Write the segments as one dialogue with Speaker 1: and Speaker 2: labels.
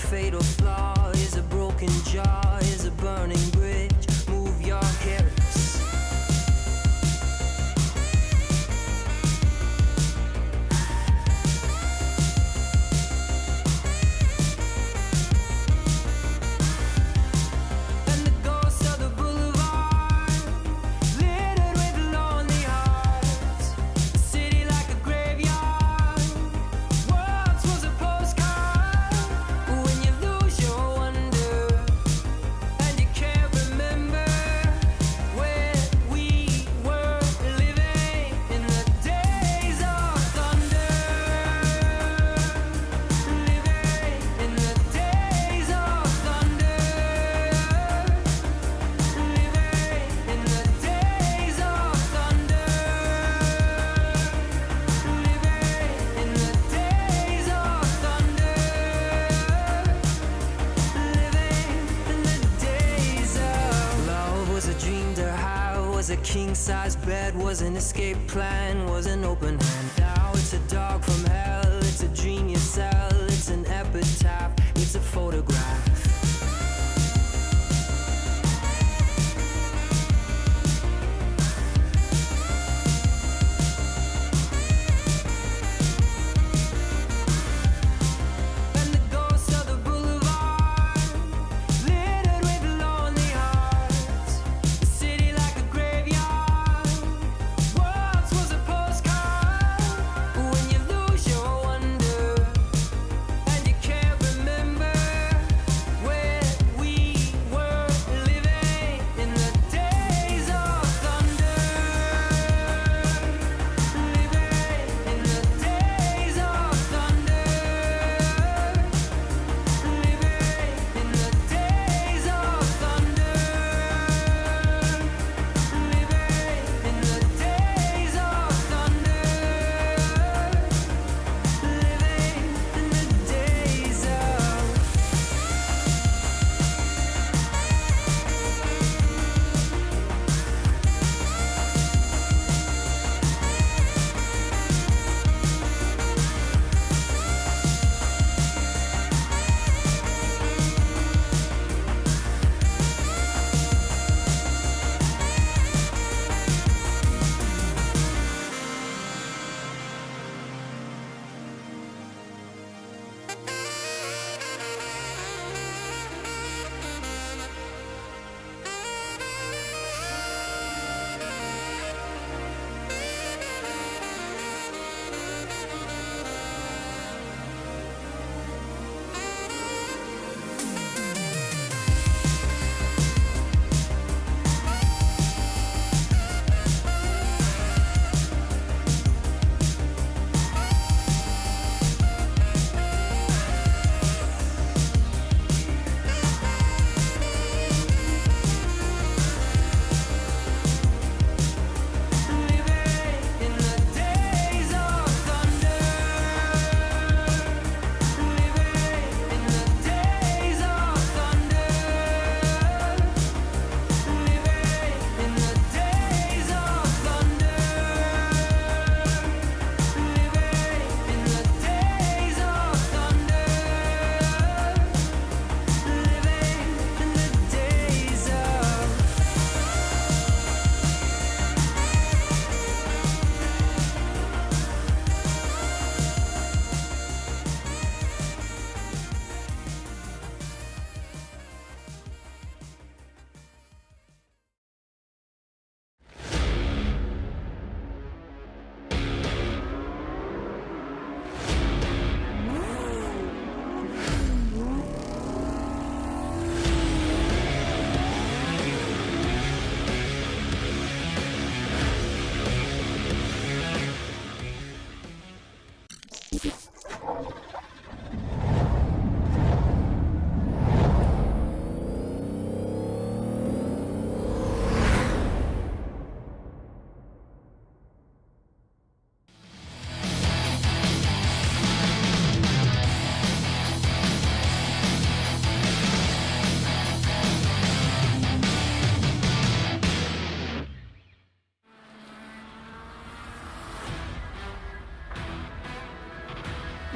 Speaker 1: fatal flaw? Is a broken jaw? Is a burning bridge? Move your hips. King-size bed was an escape plan, was an open hand. Now it's a dog from hell, it's a dream you sell, it's an epitaph, it's a photograph.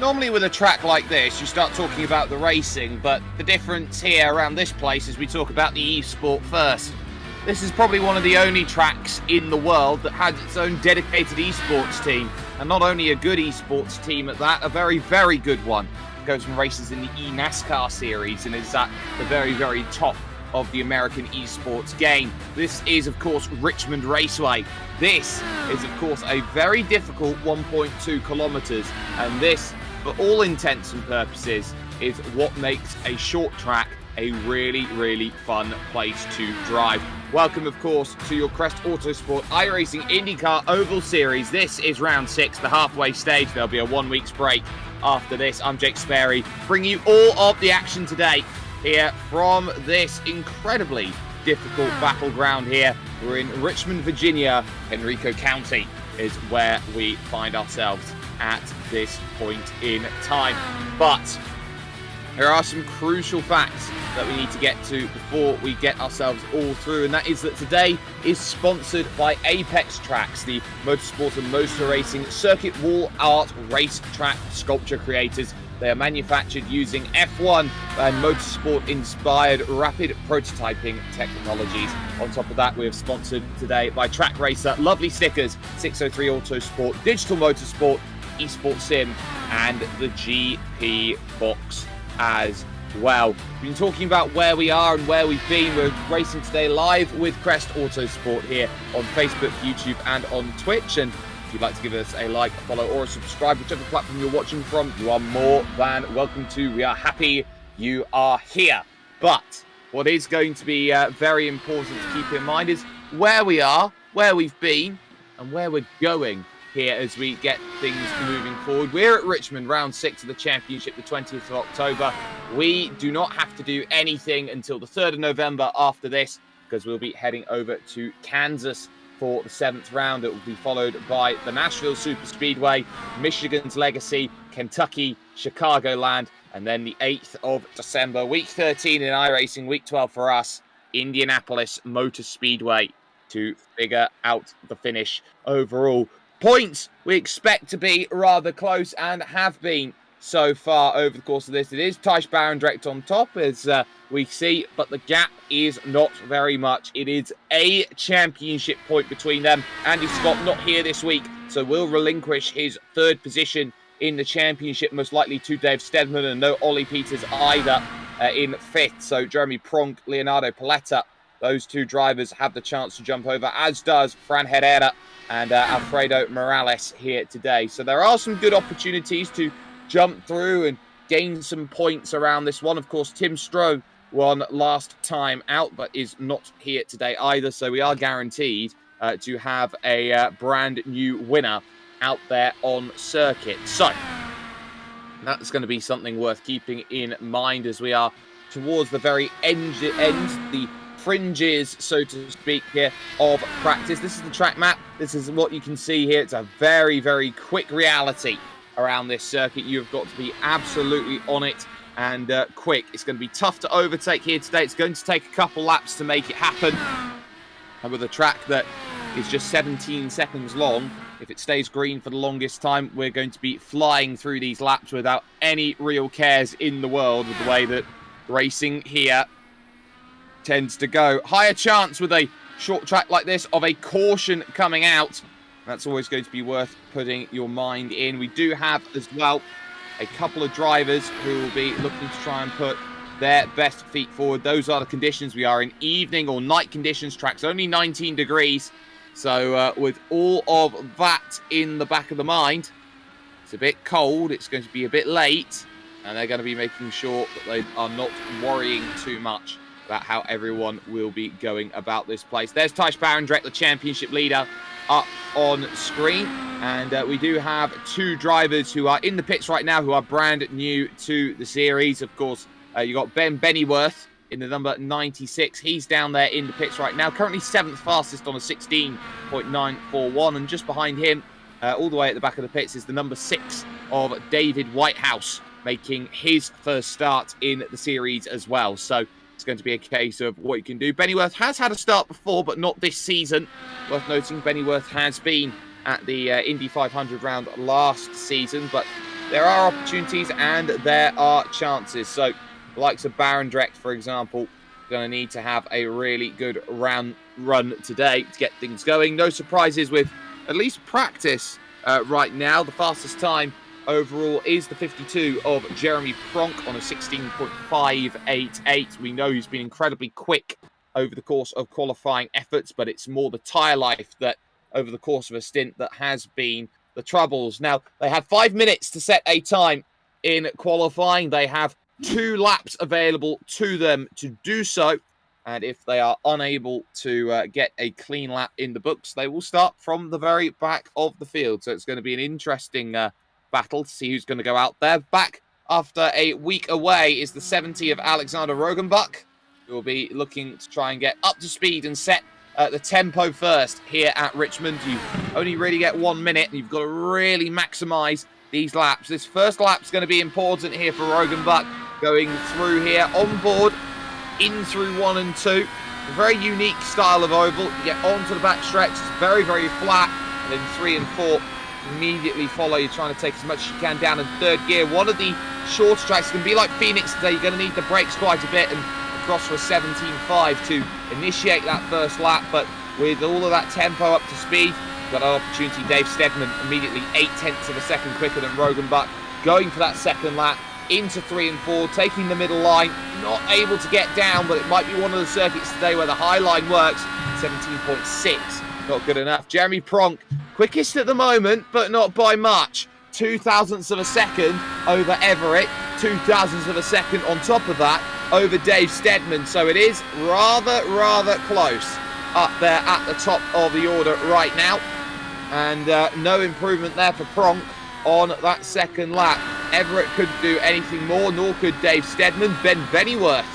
Speaker 2: normally with a track like this, you start talking about the racing, but the difference here around this place is we talk about the esport first. This is probably one of the only tracks in the world that has its own dedicated esports team, and not only a good esports team at that, a very, very good one. It goes and races in the NASCAR series and is at the very, very top of the American esports game. This is, of course, Richmond Raceway. This is, of course, a very difficult 1.2 kilometers, and this, for all intents and purposes, is what makes a short track a really, really fun place to drive. Welcome, of course, to your Crest Autosport iRacing IndyCar Oval Series. This is round 6, the halfway stage. There'll be a 1 week's break after this. I'm Jake Sperry, bringing you all of the action today here from this incredibly difficult battleground here. We're in Richmond, Virginia. Henrico County is where we find ourselves at this point in time. But there are some crucial facts that we need to get to before we get ourselves all through, and that is that today is sponsored by Apex Tracks, the motorsport and motor racing circuit wall art race track sculpture creators. They are manufactured using F1 and motorsport-inspired rapid prototyping technologies. On top of that, we have sponsored today by Track Racer, lovely stickers, 603 Autosport, Digital Motorsport, Esports Sim, and the GP Box as well. We've been talking about where we are and where we've been. We're racing today live with Crest Autosport here on Facebook, YouTube, and on Twitch. And if you'd like to give us a like, a follow, or a subscribe, whichever platform you're watching from, you are more than welcome to. We are happy you are here. But what is going to be very important to keep in mind is where we are, where we've been, and where we're going here as we get things moving forward. We're at Richmond, round 6 of the championship, the 20th of October. We do not have to do anything until the 3rd of November after this, because we'll be heading over to Kansas for the 7th round. It will be followed by the Nashville Super Speedway, Michigan's Legacy, Kentucky, Chicagoland, and then the 8th of December, week 13 in iRacing, week 12 for us, Indianapolis Motor Speedway, to figure out the finish overall. Points we expect to be rather close and have been so far over the course of this. It is Thijs Barendregt on top, as we see, but the gap is not very much. It is a championship point between them. Andy Scott not here this week, so will relinquish his 3rd position in the championship, most likely to Dave Steadman, and no Ollie Peters either in 5th. So Jeremy Pronk, Leonardo Paletta, those 2 drivers have the chance to jump over, as does Fran Herrera and Alfredo Morales here today. So there are some good opportunities to jump through and gain some points around this one. Of course, Tim Stroh won last time out, but is not here today either. So we are guaranteed to have a brand new winner out there on circuit. So that's going to be something worth keeping in mind as we are towards the very end, the fringes, so to speak, here of practice. This is the track map. This is what you can see here. It's a very, very quick reality around this circuit. You've got to be absolutely on it and quick. It's going to be tough to overtake here today. It's going to take a couple laps to make it happen. And with a track that is just 17 seconds long, if it stays green for the longest time, we're going to be flying through these laps without any real cares in the world with the way that racing here tends to go. Higher chance with a short track like this of a caution coming out. That's always going to be worth putting your mind in. We do have as well a couple of drivers who will be looking to try and put their best feet forward. Those are the conditions. We are in evening or night conditions. Track's only 19 degrees. So with all of that in the back of the mind, it's a bit cold. It's going to be a bit late. And they're going to be making sure that they are not worrying too much about how everyone will be going about this place. There's Thijs Barendregt, the championship leader, up on screen. And we do have 2 drivers who are in the pits right now who are brand new to the series. Of course, you got Ben Bennyworth in the number 96. He's down there in the pits right now. Currently 7th fastest on a 16.941. And just behind him, all the way at the back of the pits, is the number 6 of David Whitehouse, making his first start in the series as well. So it's going to be a case of what you can do. Bennyworth has had a start before, but not this season. Worth noting, Bennyworth has been at the Indy 500 round last season, but there are opportunities and there are chances. So the likes of Barendregt, for example, going to need to have a really good run today to get things going. No surprises with at least practice right now. The fastest time overall is the 52 of Jeremy Pronk on a 16.588. We know he's been incredibly quick over the course of qualifying efforts, but it's more the tyre life that over the course of a stint that has been the troubles. Now, they have 5 minutes to set a time in qualifying. They have 2 laps available to them to do so. And if they are unable to get a clean lap in the books, they will start from the very back of the field. So it's going to be an interesting battle to see who's going to go out there. Back after a week away is the 70 of Alexander Rogenbach, who will be looking to try and get up to speed and set the tempo first here at Richmond. You only really get 1 minute, and you've got to really maximise these laps. This first lap's going to be important here for Rogenbach, going through here on board, in through 1 and 2. A very unique style of oval. You get onto the back stretch, it's very, very flat, and then 3 and 4 immediately follow. You're trying to take as much as you can down in third gear. One of the shorter tracks can be like Phoenix today. You're going to need the brakes quite a bit and across for a 17.5 to initiate that first lap, but with all of that tempo up to speed, got an opportunity. Dave Steadman immediately 0.8 of a second quicker than Rogenbach, going for that second lap into 3 and 4, taking the middle line, not able to get down, but it might be one of the circuits today where the high line works. 17.6, not good enough. Jeremy Pronk, quickest at the moment, but not by much. 0.02 of a second over Everitt, 0.02 of a second on top of that over Dave Steadman. So it is rather close up there at the top of the order right now. And no improvement there for Pronk on that second lap. Everitt couldn't do anything more, nor could Dave Steadman. Ben Bennyworth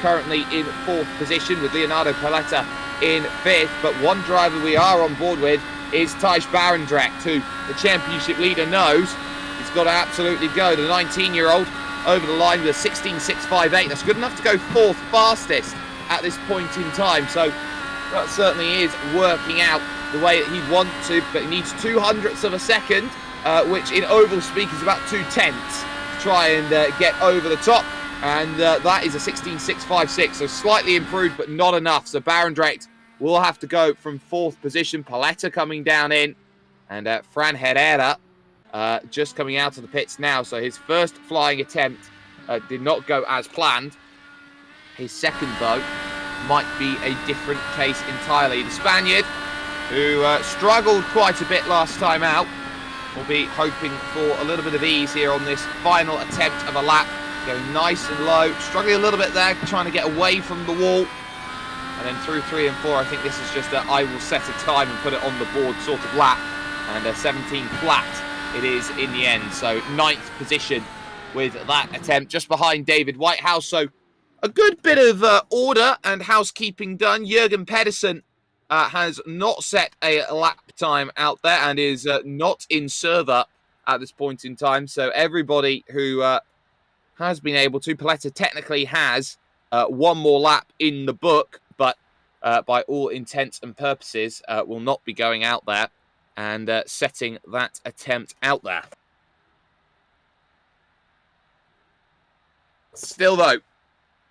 Speaker 2: currently in 4th position with Leonardo Paletta in 5th. But one driver we are on board with is Thijs Barendregt, who the championship leader knows he's got to absolutely go. The 19-year-old over the line with a 16.658. That's good enough to go 4th fastest at this point in time. So that certainly is working out the way that he'd want to, but he needs 0.02 of a second, which in oval speak is about 0.2 to try and get over the top. And that is a 16.656, so slightly improved, but not enough. So Barendregt will have to go from 4th position. Paletta coming down in, and Fran Herrera just coming out of the pits now. So his first flying attempt did not go as planned. His second, though, might be a different case entirely. The Spaniard, who struggled quite a bit last time out, will be hoping for a little bit of ease here on this final attempt of a lap. Going nice and low, struggling a little bit there, trying to get away from the wall. And then through 3 and 4, I think this is just a I will set a time and put it on the board sort of lap. And a 17 flat it is in the end. So 9th position with that attempt, just behind David Whitehouse. So a good bit of order and housekeeping done. Jürgen Pedersen has not set a lap time out there and is not in server at this point in time. So everybody who has been able to, Paletta technically has one more lap in the book, but by all intents and purposes will not be going out there and setting that attempt out there. Still though,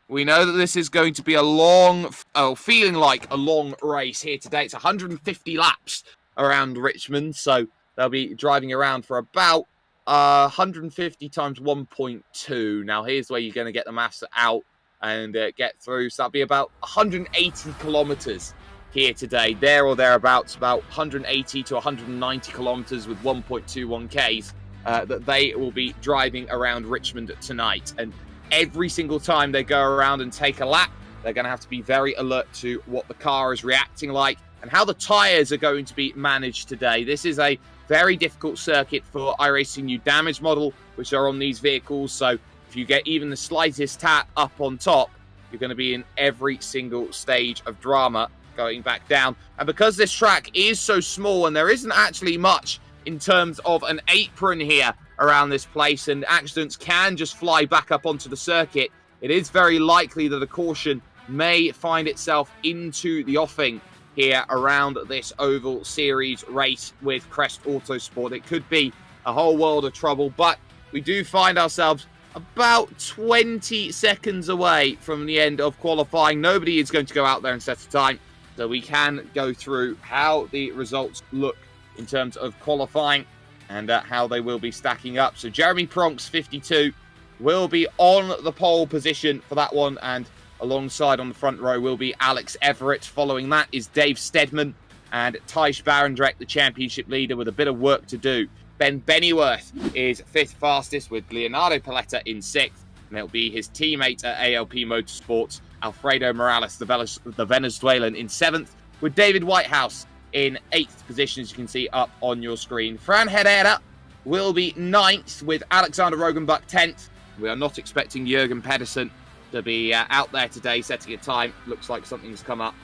Speaker 2: we know that this is going to be a long, feeling like a long race here today. It's 150 laps around Richmond, so they'll be driving around for about 150 times 1.2. Now, here's where you're going to get the maths out and get through. So that'll be about 180 kilometres here today, there or thereabouts, about 180 to 190 kilometres with 1.21 Ks that they will be driving around Richmond tonight. And every single time they go around and take a lap, they're going to have to be very alert to what the car is reacting like and how the tyres are going to be managed today. This is a very difficult circuit for iRacing new damage model, which are on these vehicles. So if you get even the slightest tap up on top, you're going to be in every single stage of drama going back down. And because this track is so small and there isn't actually much in terms of an apron here around this place, and accidents can just fly back up onto the circuit, it is very likely that a caution may find itself into the offing here around this Oval Series race with Crest Autosport. It could be a whole world of trouble, but we do find ourselves about 20 seconds away from the end of qualifying. Nobody is going to go out there and set a time, so we can go through how the results look in terms of qualifying and how they will be stacking up. So Jeremy Pronk's 52 will be on the pole position for that one, and alongside on the front row will be Alex Everitt. Following that is Dave Steadman and Thijs Barendregt, the championship leader, with a bit of work to do. Ben Bennyworth is 5th fastest, with Leonardo Paletta in 6th, and it'll be his teammate at ALP Motorsports, Alfredo Morales, the Venezuelan, in 7th, with David Whitehouse in 8th position, as you can see up on your screen. Fran Herrera will be 9th, with Alexander Rogenbach 10th. We are not expecting Jürgen Pedersen to be out there today setting a time. Looks like something's come up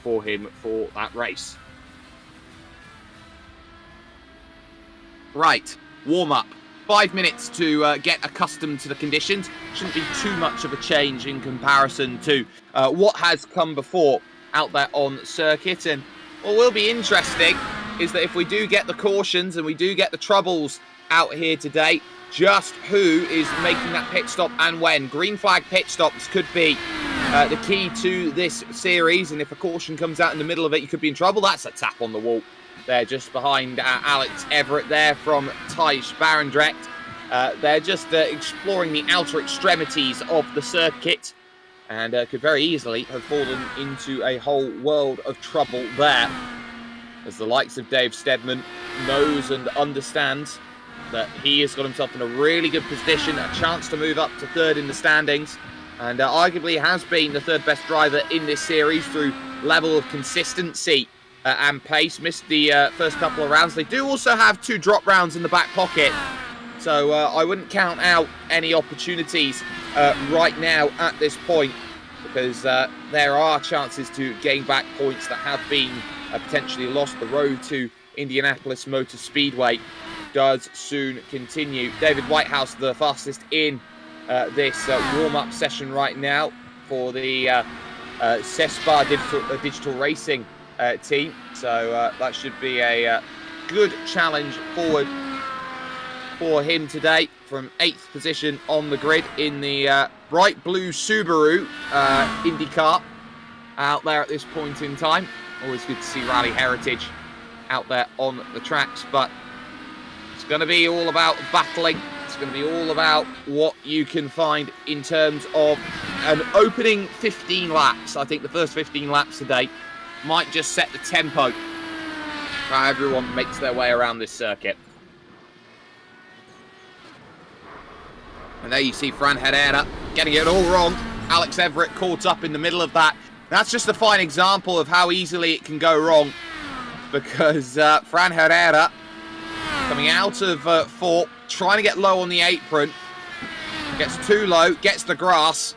Speaker 2: for him for that race. Right, warm-up. 5 minutes to get accustomed to the conditions. Shouldn't be too much of a change in comparison to what has come before out there on circuit. And what will be interesting is that if we do get the cautions and we do get the troubles out here today, just who is making that pit stop and when. Green flag pit stops could be the key to this series, and if a caution comes out in the middle of it, you could be in trouble. That's a tap on the wall there just behind Alex Everitt there from Thijs Barendregt. They're just exploring the outer extremities of the circuit, and could very easily have fallen into a whole world of trouble there, as the likes of Dave Steadman knows and understands that he has got himself in a really good position, a chance to move up to 3rd in the standings, and arguably has been the 3rd best driver in this series through level of consistency and pace. Missed the first couple of rounds. They do also have 2 drop rounds in the back pocket, so I wouldn't count out any opportunities right now at this point, because there are chances to gain back points that have been potentially lost. The road to Indianapolis Motor Speedway does soon continue. David Whitehouse, the fastest in this warm-up session right now for the CESPA digital racing team. So that should be a good challenge forward for him today, from 8th position on the grid in the bright blue Subaru IndyCar out there at this point in time. Always good to see Rally Heritage out there on the tracks, but it's going to be all about battling. It's going to be all about what you can find in terms of an opening 15 laps. I think the first 15 laps today might just set the tempo for how everyone makes their way around this circuit. And there you see Fran Herrera getting it all wrong. Alex Everitt caught up in the middle of that. That's just a fine example of how easily it can go wrong, because Fran Herrera coming out of 4th, trying to get low on the apron, gets too low, gets the grass,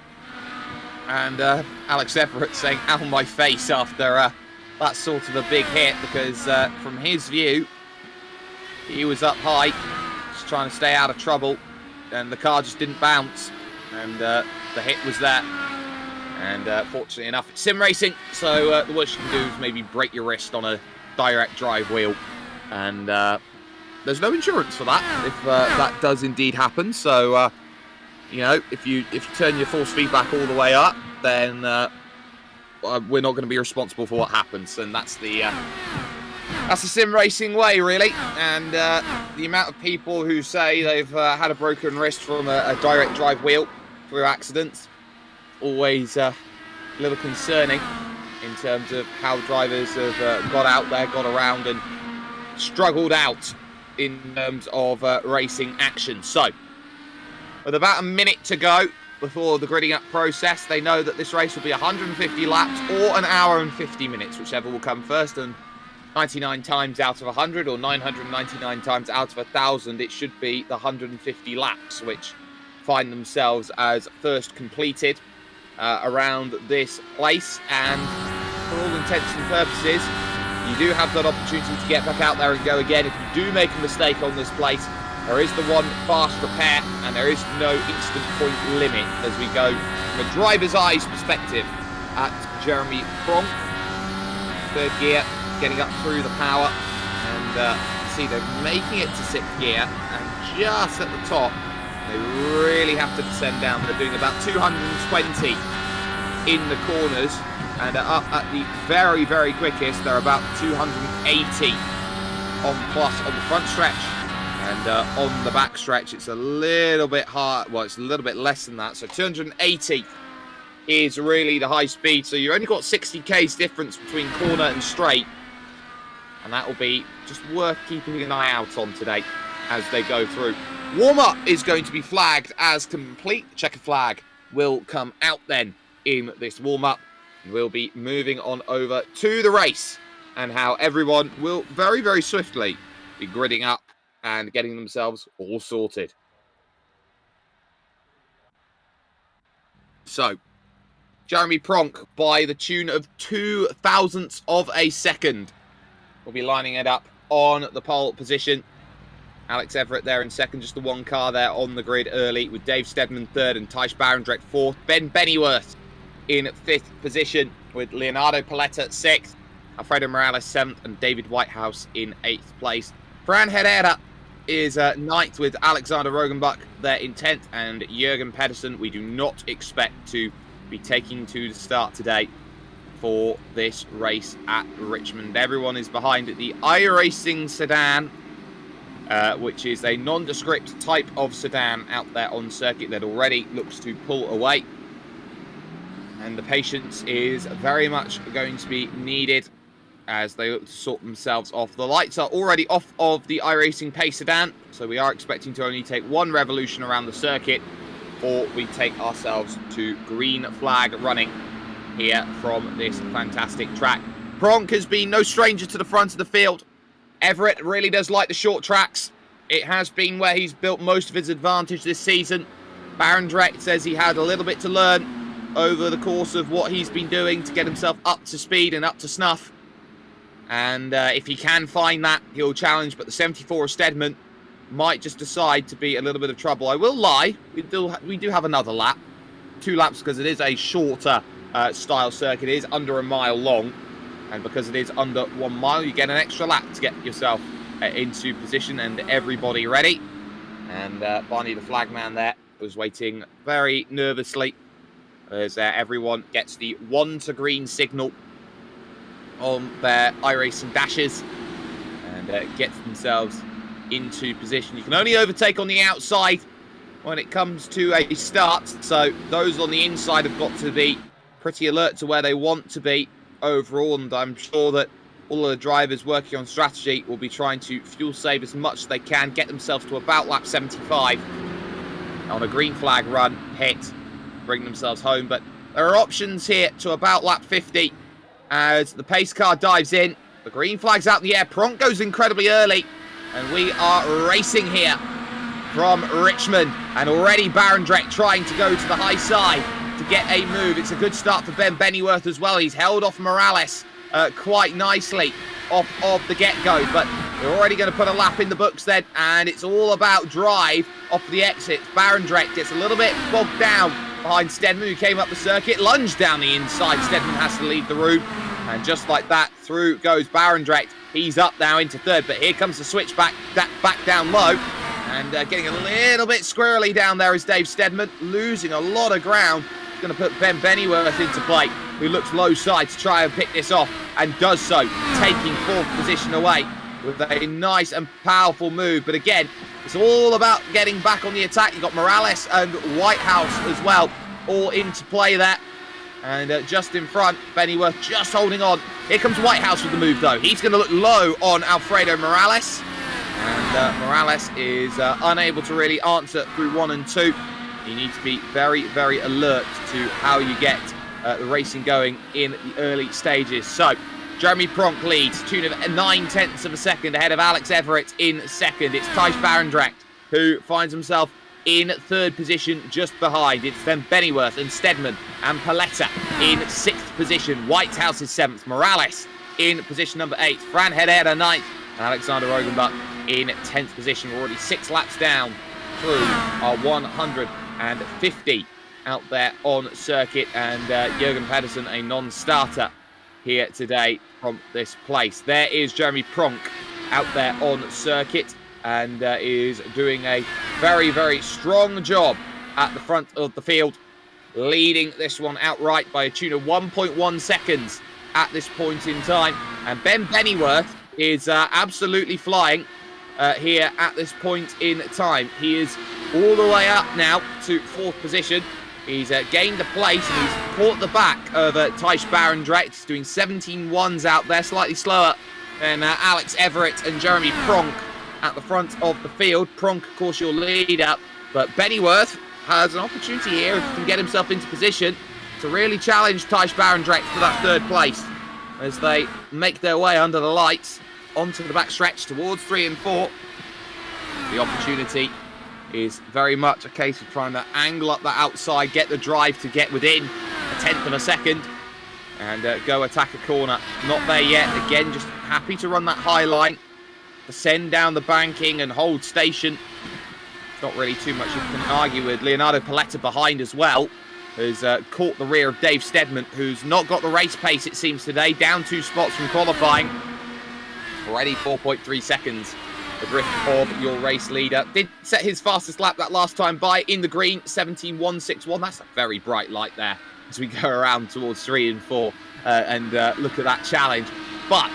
Speaker 2: and Alex Everitt saying, "Ow, my face," after that sort of a big hit, because from his view, he was up high, just trying to stay out of trouble, and the car just didn't bounce, and the hit was there. And fortunately enough, it's sim racing, so the worst you can do is maybe break your wrist on a direct drive wheel, and there's no insurance for that if that does indeed happen. So you know, if you turn your force feedback all the way up, then we're not going to be responsible for what happens, and that's the sim racing way, really. And the amount of people who say they've had a broken wrist from a direct drive wheel through accidents, always a little concerning in terms of how drivers have got out there, got around, and struggled out in terms of racing action. So, with about a minute to go before the gridding up process, they know that this race will be 150 laps or an hour and 50 minutes, whichever will come first. And 99 times out of 100, or 999 times out of 1,000, it should be the 150 laps, which find themselves as first completed around this place. And for all intents and purposes, you do have that opportunity to get back out there and go again. If you do make a mistake on this place, there is the one fast repair, and there is no instant point limit as we go from a driver's eyes perspective at Jeremy Pronk. 3rd gear, getting up through the power, and see they're making it to 6th gear, and just at the top They really have to descend down. They're doing about 220 in the corners, and up at the very, very quickest, they're about 280 on plus on the front stretch, and on the back stretch, it's a little bit hard. Well, it's a little bit less than that. So 280 is really the high speed. So you only got 60 k's difference between corner and straight, and that will be just worth keeping an eye out on today as they go through. Warm-up is going to be flagged as complete. Checker flag will come out then in this warm-up. We'll be moving on over to the race, and how everyone will very, very swiftly be gridding up and getting themselves all sorted. So, Jeremy Pronk, by the tune of 0.02 of a second, will be lining it up on the pole position. Alex Everitt there in second, just the one car there on the grid early, with Dave Steadman third and Thijs Barendregt fourth. Ben Bennyworth in fifth position, with Leonardo Paletta sixth, Alfredo Morales seventh, and David Whitehouse in eighth place. Fran Herrera is ninth, with Alexander Rogenbach there in 10th, and Jürgen Pedersen we do not expect to be taking to the start today for this race at Richmond. Everyone is behind the iRacing sedan, which is a nondescript type of sedan out there on circuit that already looks to pull away. And the patience is very much going to be needed as they look to sort themselves off. The lights are already off of the iRacing Pace sedan, so we are expecting to only take one revolution around the circuit, or we take ourselves to green flag running here from this fantastic track. Pronk has been no stranger to the front of the field. Everitt really does like the short tracks. It has been where he's built most of his advantage this season. Barendregt says he had a little bit to learn over the course of what he's been doing to get himself up to speed and up to snuff. And if he can find that, he'll challenge. But the 74 of Steadman might just decide to be a little bit of trouble. I will lie, we do have another lap. 2 laps, because it is a shorter style circuit. It is under a mile long. And because it is under 1 mile, you get an extra lap to get yourself into position and everybody ready. And Barney, the flagman there, was waiting very nervously as everyone gets the 1 to green signal on their iRacing dashes and gets themselves into position. You can only overtake on the outside when it comes to a start, so those on the inside have got to be pretty alert to where they want to be overall, and I'm sure that all of the drivers working on strategy will be trying to fuel save as much as they can, get themselves to about lap 75 on a green flag run, hit, bring themselves home. But there are options here to about lap 50 as the pace car dives in. The green flag's out in the air. Pronk goes incredibly early, and we are racing here from Richmond, and already Barendregt trying to go to the high side to get a move. It's a good start for Ben Bennyworth as well. He's held off Morales quite nicely off of the get-go, but we're already going to put a lap in the books then, and it's all about drive off the exit. Barendregt gets a little bit bogged down behind Steadman, who came up the circuit, lunged down the inside. Steadman has to leave the room, and just like that, through goes Barendregt. He's up now into third, but here comes the switch back down low, and getting a little bit squirrely down there is Dave Steadman, losing a lot of ground. He's going to put Ben Bennyworth into play, who looks low side to try and pick this off, and does so, taking 4th position away with a nice and powerful move. But again, it's all about getting back on the attack. You've got Morales and Whitehouse as well, all into play there. And just in front, Bennyworth just holding on. Here comes Whitehouse with the move, though. He's going to look low on Alfredo Morales. And Morales is unable to really answer through 1 and 2. You need to be very, very alert to how you get the racing going in the early stages. So, Jeremy Pronk leads, tune of 9/10 of a second ahead of Alex Everitt in second. It's Thijs Barendregt who finds himself in 3rd position just behind. It's then Bennyworth and Steadman and Paletta in 6th position. Whitehouse is 7th. Morales in position number 8. Fran Herrera 9th. And Alexander Rogenbach in 10th position. We're already 6 laps down through our 150 out there on circuit. And Jürgen Pedersen, a non-starter here today from this place. There is Jeremy Pronk out there on circuit. and is doing a very, very strong job at the front of the field, leading this one outright by a tune of 1.1 seconds at this point in time. And Ben Bennyworth is absolutely flying here at this point in time. He is all the way up now to 4th position. He's gained a place and he's caught the back of Thijs Barendregt. He's doing 17.1s out there, slightly slower than Alex Everitt and Jeremy Pronk at the front of the field. Pronk, of course, your leader, but Bennyworth has an opportunity here if he can get himself into position to really challenge Thijs Barendregt for that 3rd place as they make their way under the lights onto the back stretch towards 3 and 4. The opportunity is very much a case of trying to angle up that outside, get the drive to get within a 10th of a second and go attack a corner. Not there yet. Again, just happy to run that high line, descend down the banking and hold station. Not really too much you can argue with. Leonardo Paletta behind as well, who's caught the rear of Dave Steadman, who's not got the race pace, it seems, today. Down 2 spots from qualifying. Already 4.3 seconds. The drift of your race leader. Did set his fastest lap that last time by in the green, 17.161. That's a very bright light there as we go around towards 3 and 4 and look at that challenge. But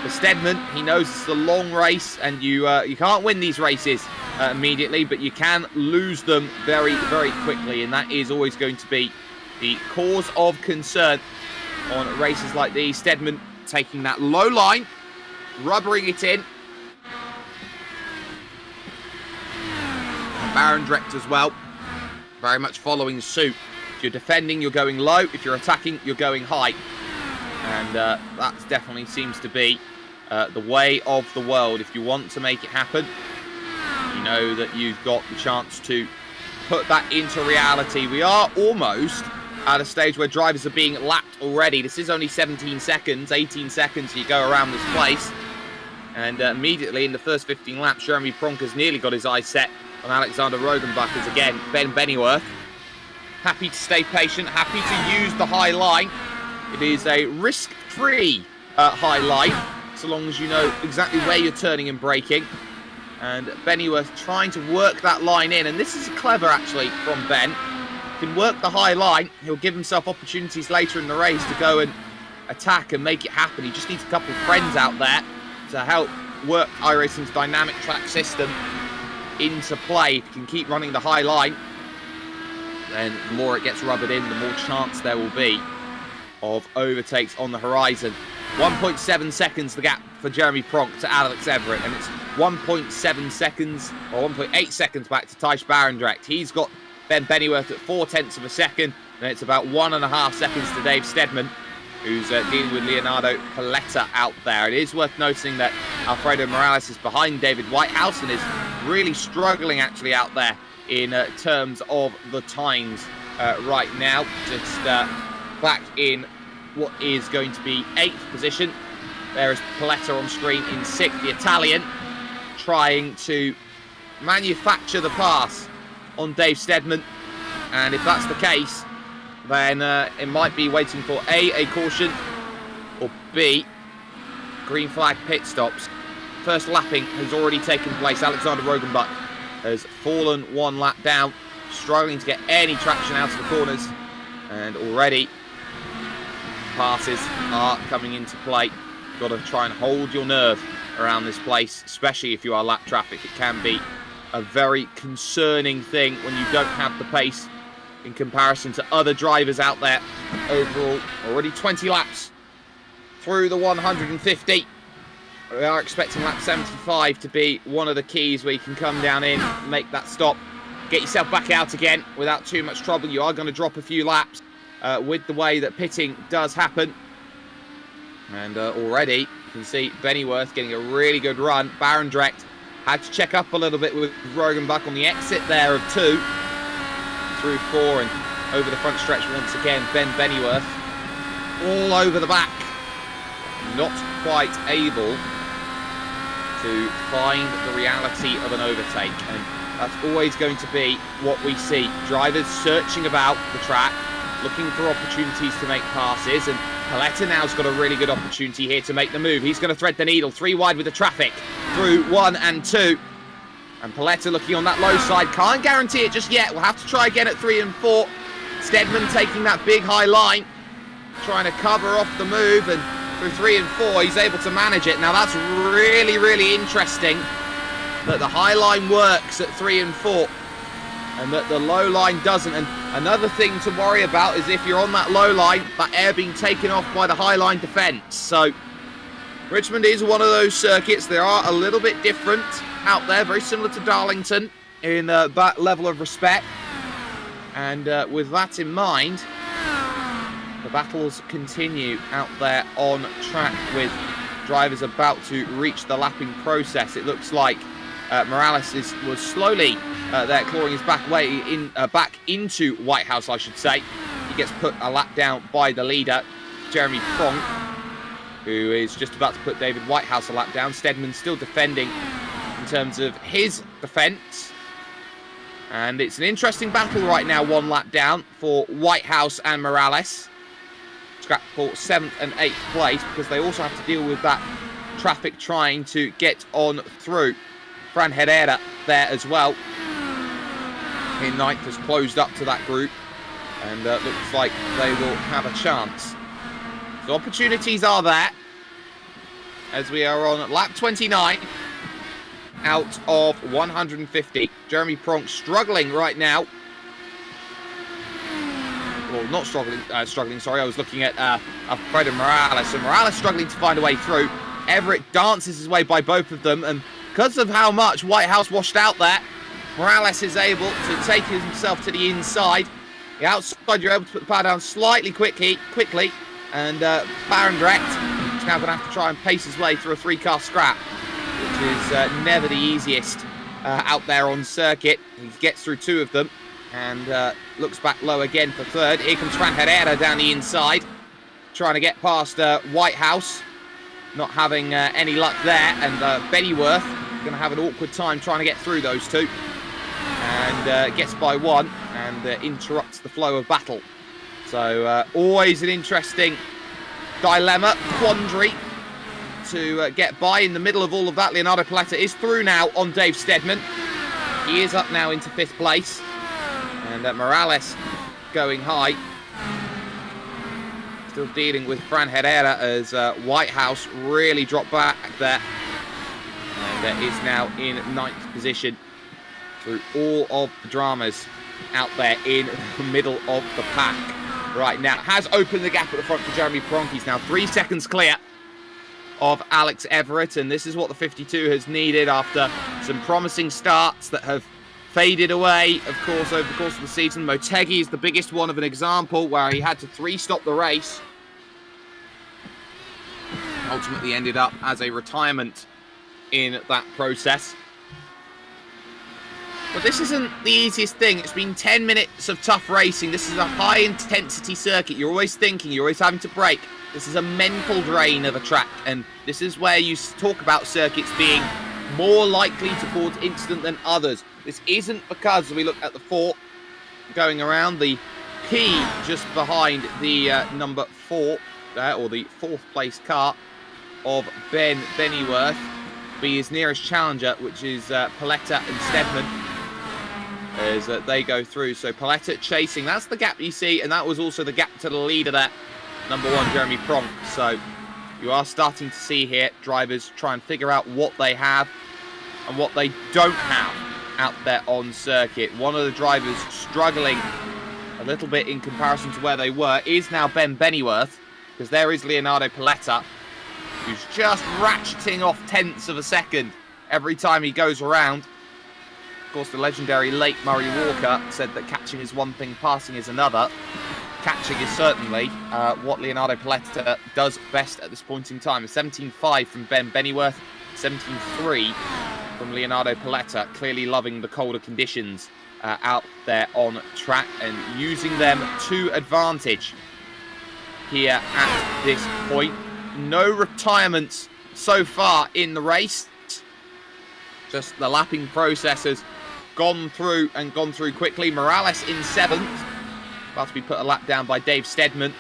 Speaker 2: for Steadman, he knows it's a long race and you can't win these races immediately, but you can lose them very, very quickly, and that is always going to be the cause of concern on races like these. Steadman taking that low line, rubbering it in. Barendregt as well, very much following suit. If you're defending, you're going low. If you're attacking, you're going high. And that definitely seems to be the way of the world. If you want to make it happen, you know that you've got the chance to put that into reality. We are almost at a stage where drivers are being lapped already. This is only 17 seconds, 18 seconds you go around this place. And immediately in the first 15 laps, Jeremy Pronk has nearly got his eyes set on Alexander Rogenbach as again Ben Bennyworth. Happy to stay patient, happy to use the high line. It is a risk-free high line, so long as you know exactly where you're turning and braking. And Bennyworth trying to work that line in, and this is clever actually from Ben. He can work the high line, he'll give himself opportunities later in the race to go and attack and make it happen. He just needs a couple of friends out there to help work iRacing's dynamic track system into play. If you can keep running the high line, then the more it gets rubbered in, the more chance there will be of overtakes on the horizon. 1.7 seconds the gap for Jeremy Pronk to Alex Everitt, and it's 1.7 seconds or 1.8 seconds back to Thijs Barendregt. He's got Ben Bennyworth at 0.4 of a second, and it's about 1.5 seconds to Dave Steadman, who's dealing with Leonardo Paletta out there. It is worth noting that Alfredo Morales is behind David Whitehouse and is really struggling actually out there in terms of the times right now. Just back in what is going to be 8th position. There is Paletta on screen in 6th, the Italian, trying to manufacture the pass on Dave Steadman. And if that's the case, then it might be waiting for A caution, or B, green flag pit stops. First lapping has already taken place. Alexander Rogenbach has fallen 1 lap down, struggling to get any traction out of the corners, and already passes are coming into play. Got to try and hold your nerve around this place, especially if you are lap traffic. It can be a very concerning thing when you don't have the pace in comparison to other drivers out there. Overall, already 20 laps through the 150. We are expecting lap 75 to be one of the keys where you can come down in, make that stop, get yourself back out again without too much trouble. You are going to drop a few laps with the way that pitting does happen. And already you can see Bennyworth getting a really good run. Barendregt had to check up a little bit with Rogenbach on the exit there of 2 through 4, and over the front stretch once again. Ben Bennyworth all over the back, not quite able to find the reality of an overtake, and that's always going to be what we see. Drivers searching about the track, looking for opportunities to make passes, and Paletta now's got a really good opportunity here to make the move. He's going to thread the needle, 3 wide with the traffic. through 1 and 2. And Paletta looking on that low side. Can't guarantee it just yet. We'll have to try again at 3 and 4. Steadman taking that big high line, trying to cover off the move, and through 3 and 4 he's able to manage it. Now that's really, really interesting that the high line works at 3 and 4 and that the low line doesn't. And another thing to worry about is if you're on that low line, that air being taken off by the high line defence. So Richmond is one of those circuits. They are a little bit different out there, very similar to Darlington in that level of respect. And with that in mind, the battles continue out there on track with drivers about to reach the lapping process. It looks like Morales was slowly there clawing his back into Whitehouse, I should say. He gets put a lap down by the leader, Jeremy Pronk, who is just about to put David Whitehouse a lap down. Steadman still defending in terms of his defence. And it's an interesting battle right now, 1 lap down for Whitehouse and Morales. Scrap for 7th and 8th place, because they also have to deal with that traffic trying to get on through. Fran Herrera there as well in 9th, has closed up to that group, and looks like they will have a chance. So opportunities are there as we are on lap 29 out of 150. Jeremy Pronk struggling right now. Well, not struggling, sorry. I was looking at Alfredo Morales. So Morales struggling to find a way through. Everitt dances his way by both of them, and because of how much Whitehouse washed out there, Morales is able to take himself to the inside. The outside, you're able to put the power down slightly quickly, and Barendregt is now going to have to try and pace his way through a 3-car scrap, which is never the easiest out there on circuit. He gets through 2 of them and looks back low again for 3rd. Here comes Fran Herrera down the inside, trying to get past Whitehouse, not having any luck there, and Bennyworth going to have an awkward time trying to get through those 2, and gets by 1 and interrupts the flow of battle. So always an interesting dilemma, quandary to get by in the middle of all of that. Leonardo Paletta is through now on Dave Steadman. He is up now into 5th place. And Morales going high. Still dealing with Fran Herrera as Whitehouse really dropped back there. And is now in 9th position through all of the dramas out there in the middle of the pack right now. Has opened the gap at the front for Jeremy Pronk. He's now 3 seconds clear of Alex Everitt, and this is what the 52 has needed after some promising starts that have faded away, of course, over the course of the season. Motegi is the biggest one of an example where he had to 3-stop the race. Ultimately ended up as a retirement in that process. But this isn't the easiest thing. It's been 10 minutes of tough racing. This is a high-intensity circuit. You're always thinking, you're always having to brake. This is a mental drain of a track, and this is where you talk about circuits being more likely to cause incident than others. This isn't because we look at the 4 going around, the P just behind the number 4 there, or the 4th place car of Bennyworth, be his nearest challenger, which is Paletta and Steadman, as they go through. So Paletta chasing, that's the gap you see, and that was also the gap to the leader there, number 1 Jeremy Pronk. So you are starting to see here drivers try and figure out what they have and what they don't have out there on circuit. One of the drivers struggling a little bit in comparison to where they were is now Bennyworth, because there is Leonardo Paletta, who's just ratcheting off 1/10 of a second every time he goes around. Of course, the legendary late Murray Walker said that catching is one thing, passing is another. Catching is certainly what Leonardo Paletta does best at this point in time. A 17.5 from Bennyworth, 17.3 from Leonardo Paletta, clearly loving the colder conditions out there on track and using them to advantage here at this point. No retirements so far in the race. Just the lapping process has gone through quickly. Morales in 7th, about to be put a lap down by Dave Steadman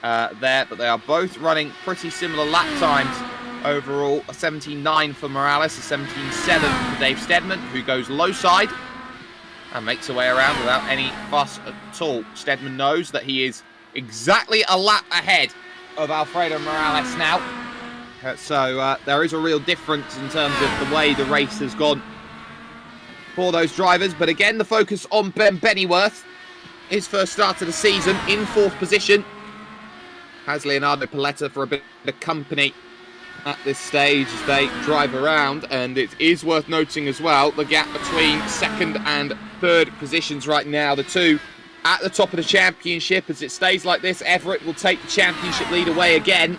Speaker 2: there, but they are both running pretty similar lap times Overall, a 17.9 for Morales, a 17.7 for Dave Steadman, who goes low side and makes her way around without any fuss at all. Steadman knows that he is exactly a lap ahead of Alfredo Morales now. So there is a real difference in terms of the way the race has gone for those drivers. But again, the focus on Ben Bennyworth. His first start of the season in 4th position. Has Leonardo Paletta for a bit of company at this stage as they drive around. And it is worth noting as well the gap between 2nd and 3rd positions right now. The two at the top of the championship. As it stays like this, Everitt will take the championship lead away again,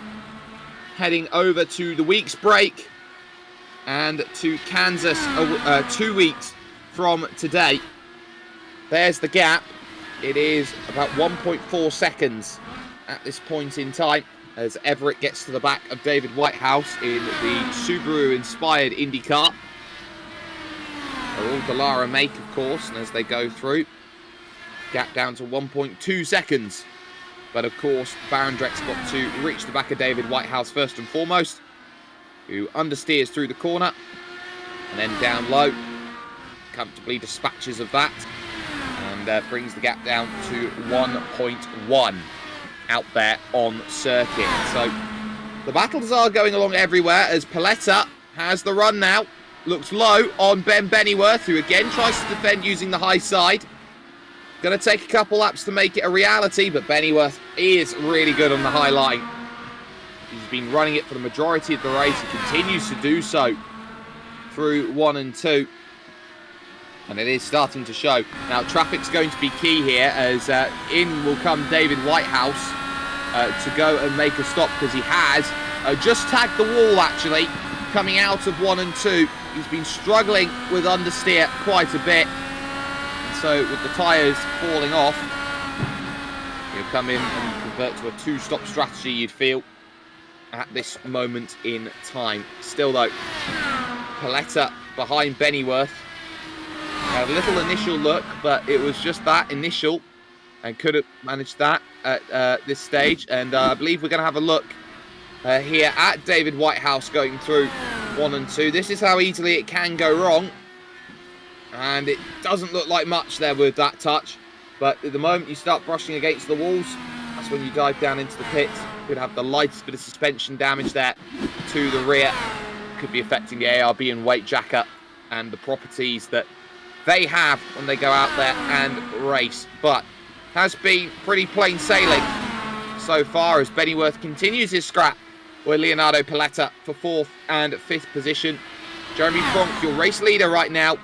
Speaker 2: heading over to the week's break and to Kansas 2 weeks from today. There's the gap. It is about 1.4 seconds at this point in time as Everitt gets to the back of David Whitehouse in the Subaru-inspired IndyCar. They're all Dallara make, of course, and as they go through, gap down to 1.2 seconds. But of course, Barendrecht's got to reach the back of David Whitehouse first and foremost, who understeers through the corner and then down low, comfortably dispatches of that, and brings the gap down to 1.1 out there on circuit. So the battles are going along everywhere as Paletta has the run now, looks low on Ben Bennyworth, who again tries to defend using the high side. Going to take a couple laps to make it a reality, but Bennyworth is really good on the high line. He's been running it for the majority of the race. He continues to do so through 1 and 2. And it is starting to show. Now, traffic's going to be key here as in will come David Whitehouse to go and make a stop, because he has just tagged the wall, actually, coming out of 1 and 2. He's been struggling with understeer quite a bit. So with the tyres falling off, he'll come in and convert to a 2-stop strategy, you'd feel, at this moment in time. Still though, Paletta behind Bennyworth. Had a little initial look, but it was just that initial, and could have managed that at this stage. And I believe we're going to have a look here at David Whitehouse going through 1 and 2. This is how easily it can go wrong. And it doesn't look like much there with that touch. But at the moment you start brushing against the walls, that's when you dive down into the pits. Could have the lightest bit of suspension damage there to the rear. Could be affecting the ARB and weight jacker and the properties that they have when they go out there and race. But has been pretty plain sailing so far as Bennyworth continues his scrap with Leonardo Paletta for 4th and 5th position. Jeremy Pronk, your race leader right now.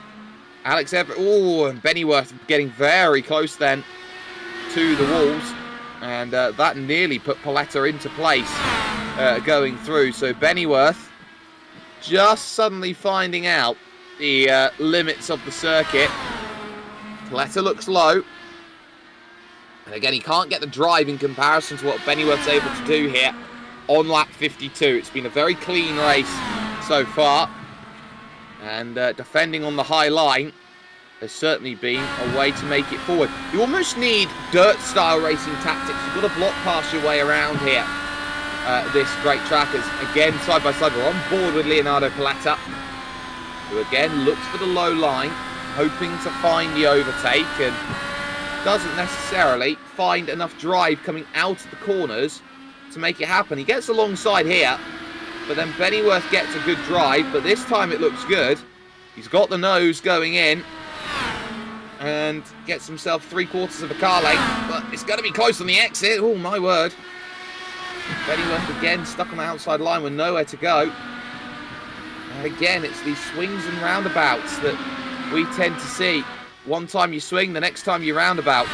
Speaker 2: Alex Everitt, oh, and Bennyworth getting very close then to the walls. And that nearly put Paletta into place going through. So Bennyworth just suddenly finding out the limits of the circuit. Paletta looks low. And again, he can't get the drive in comparison to what Bennyworth's able to do here on lap 52. It's been a very clean race so far. And defending on the high line has certainly been a way to make it forward. You almost need dirt-style racing tactics. You've got to block past your way around here. This great track is, again, side by side. We're on board with Leonardo Paletta, who again looks for the low line, hoping to find the overtake, and doesn't necessarily find enough drive coming out of the corners to make it happen. He gets alongside here, but then Bennyworth gets a good drive, but this time it looks good. He's got the nose going in and gets himself 3/4 of a car length, but it's going to be close on the exit. Oh, my word. Bennyworth again stuck on the outside line with nowhere to go. And again, it's these swings and roundabouts that we tend to see. One time you swing, the next time you roundabout.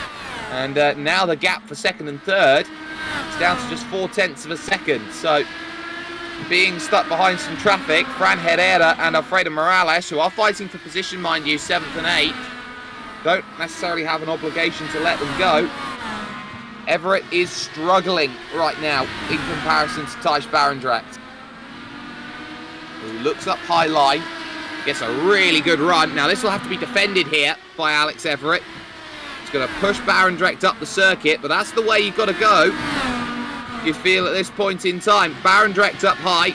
Speaker 2: And now the gap for 2nd and 3rd is down to just 0.4 of a second. So being stuck behind some traffic, Fran Herrera and Alfredo Morales, who are fighting for position, mind you, 7th and 8th, don't necessarily have an obligation to let them go. Everitt is struggling right now in comparison to Thijs Barendregt, who looks up high line, gets a really good run. Now this will have to be defended here by Alex Everitt. He's going to push Barendregt up the circuit, but that's the way you've got to go. You feel at this point in time, Barendregt up high,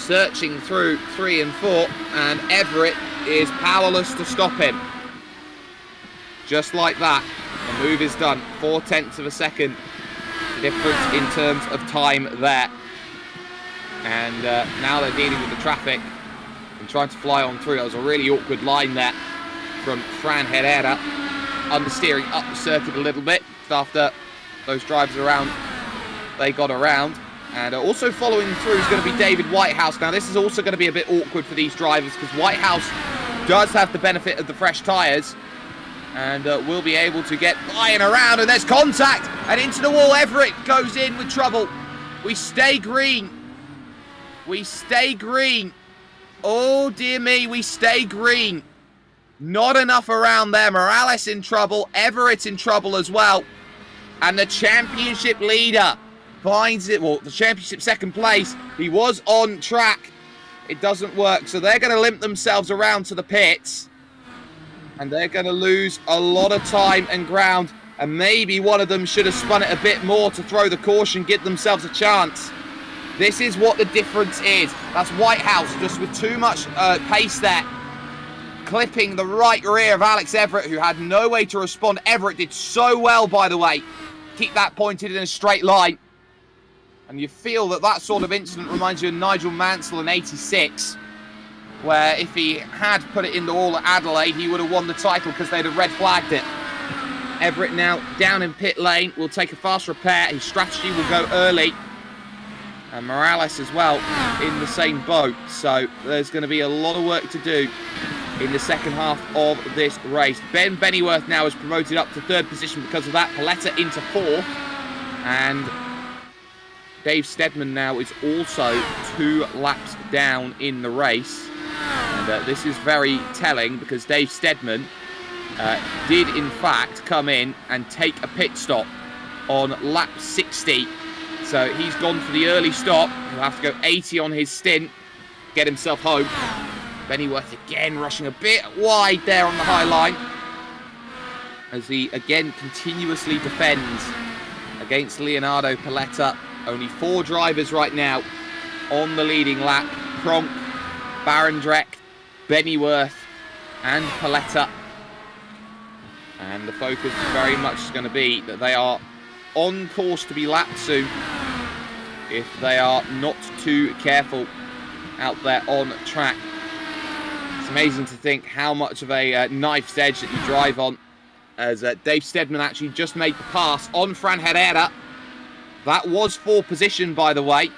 Speaker 2: searching through 3 and 4, and Everitt is powerless to stop him. Just like that, the move is done. 0.4 of a second difference in terms of time there. And now they're dealing with the traffic and trying to fly on through. That was a really awkward line there from Fran Herrera, understeering up the circuit a little bit after those drives around. They got around. And also following through is going to be David Whitehouse. Now this is also going to be a bit awkward for these drivers because Whitehouse does have the benefit of the fresh tyres and will be able to get by and around, and there's contact and into the wall. Everitt goes in with trouble. We stay green. We stay green. Oh dear me, we stay green. Not enough around there. Morales in trouble. Everitt in trouble as well. And the championship leader finds it. Well, the championship second place. He was on track. It doesn't work. So they're going to limp themselves around to the pits. And they're going to lose a lot of time and ground. And maybe one of them should have spun it a bit more to throw the caution, give themselves a chance. This is what the difference is. That's Whitehouse just with too much pace there. Clipping the right rear of Alex Everitt, who had no way to respond. Everitt did so well, by the way. Keep that pointed in a straight line. And you feel that that sort of incident reminds you of Nigel Mansell in '86. Where if he had put it in the wall at Adelaide, he would have won the title because they'd have red flagged it. Everitt now down in pit lane, will take a fast repair. His strategy will go early. And Morales as well in the same boat. So there's going to be a lot of work to do in the second half of this race. Ben Bennyworth now is promoted up to 3rd position because of that. Paletta into 4th. And Dave Steadman now is also 2 laps down in the race. And this is very telling because Dave Steadman did in fact come in and take a pit stop on lap 60. So he's gone for the early stop. He'll have to go 80 on his stint, get himself home. Bennyworth again rushing a bit wide there on the high line as he again continuously defends against Leonardo Paletta. Only 4 drivers right now on the leading lap. Pronk, Barendregt, Bennyworth and Paletta. And the focus very much is going to be that they are on course to be lapped soon if they are not too careful out there on track. It's amazing to think how much of a knife's edge that you drive on, as Dave Steadman actually just made the pass on Fran Herrera. That was 4th position, by the way,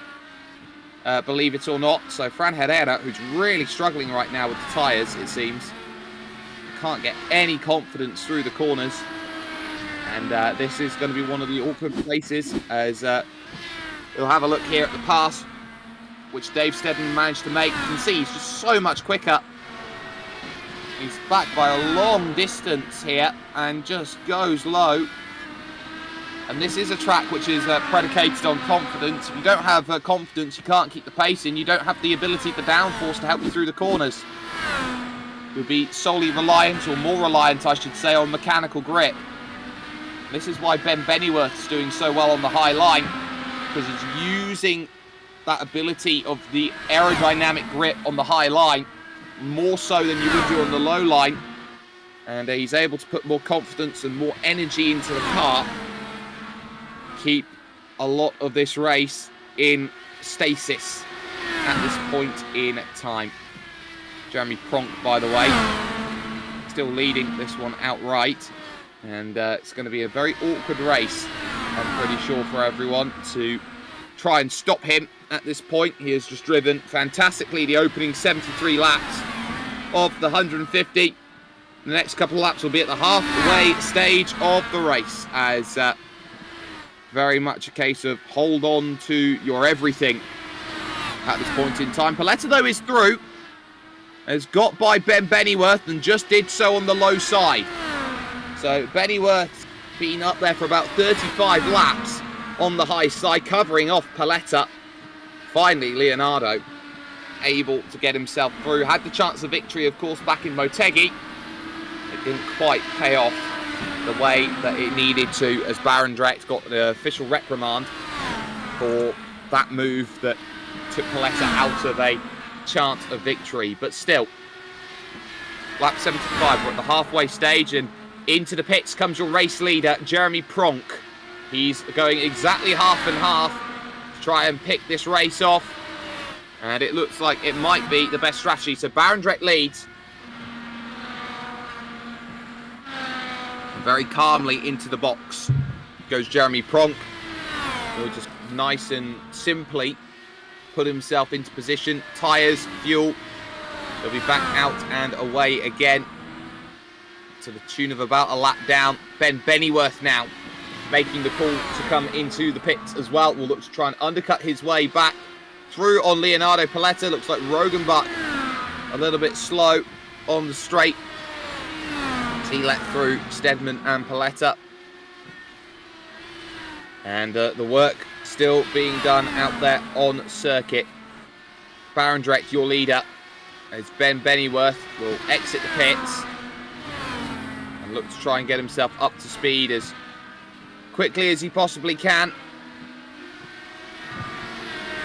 Speaker 2: believe it or not. So Fran Herrera, who's really struggling right now with the tyres, it seems, can't get any confidence through the corners. And this is going to be one of the awkward places, as we'll have a look here at the pass, which Dave Steadman managed to make. You can see he's just so much quicker. He's back by a long distance here and just goes low. And this is a track which is predicated on confidence. If you don't have confidence, you can't keep the pace in. You don't have the ability, the downforce to help you through the corners. You'll be solely reliant, or more reliant, I should say, on mechanical grip. This is why Ben Bennyworth's doing so well on the high line, because he's using that ability of the aerodynamic grip on the high line more so than you would do on the low line. And he's able to put more confidence and more energy into the car. Keep a lot of this race in stasis at this point in time. Jeremy Pronk, by the way, still leading this one outright. And it's going to be a very awkward race, I'm pretty sure, for everyone to try and stop him at this point. He has just driven fantastically the opening 73 laps of the 150. The next couple of laps will be at the halfway stage of the race, as very much a case of hold on to your everything at this point in time. Paletta, though, is through. Has got by Ben Bennyworth and just did so on the low side. So Bennyworth's been up there for about 35 laps on the high side, covering off Paletta. Finally, Leonardo able to get himself through. Had the chance of victory, of course, back in Motegi. It didn't quite pay off the way that it needed to, as Barendregt got the official reprimand for that move that took Paletta out of a chance of victory. But still, lap 75, we're at the halfway stage, and into the pits comes your race leader, Jeremy Pronk. He's going exactly half and half to try and pick this race off. And it looks like it might be the best strategy. So Barendregt leads. And very calmly into the box goes Jeremy Pronk. He'll just nice and simply put himself into position. Tyres, fuel. He'll be back out and away again to the tune of about a lap down. Ben Bennyworth now making the call to come into the pits as well. Will look to try and undercut his way back through on Leonardo Paletta. Looks like Rogenbach a little bit slow on the straight. He let through Steadman and Paletta. And the work still being done out there on circuit. Barendregt, your leader, as Ben Bennyworth will exit the pits and look to try and get himself up to speed as quickly as he possibly can.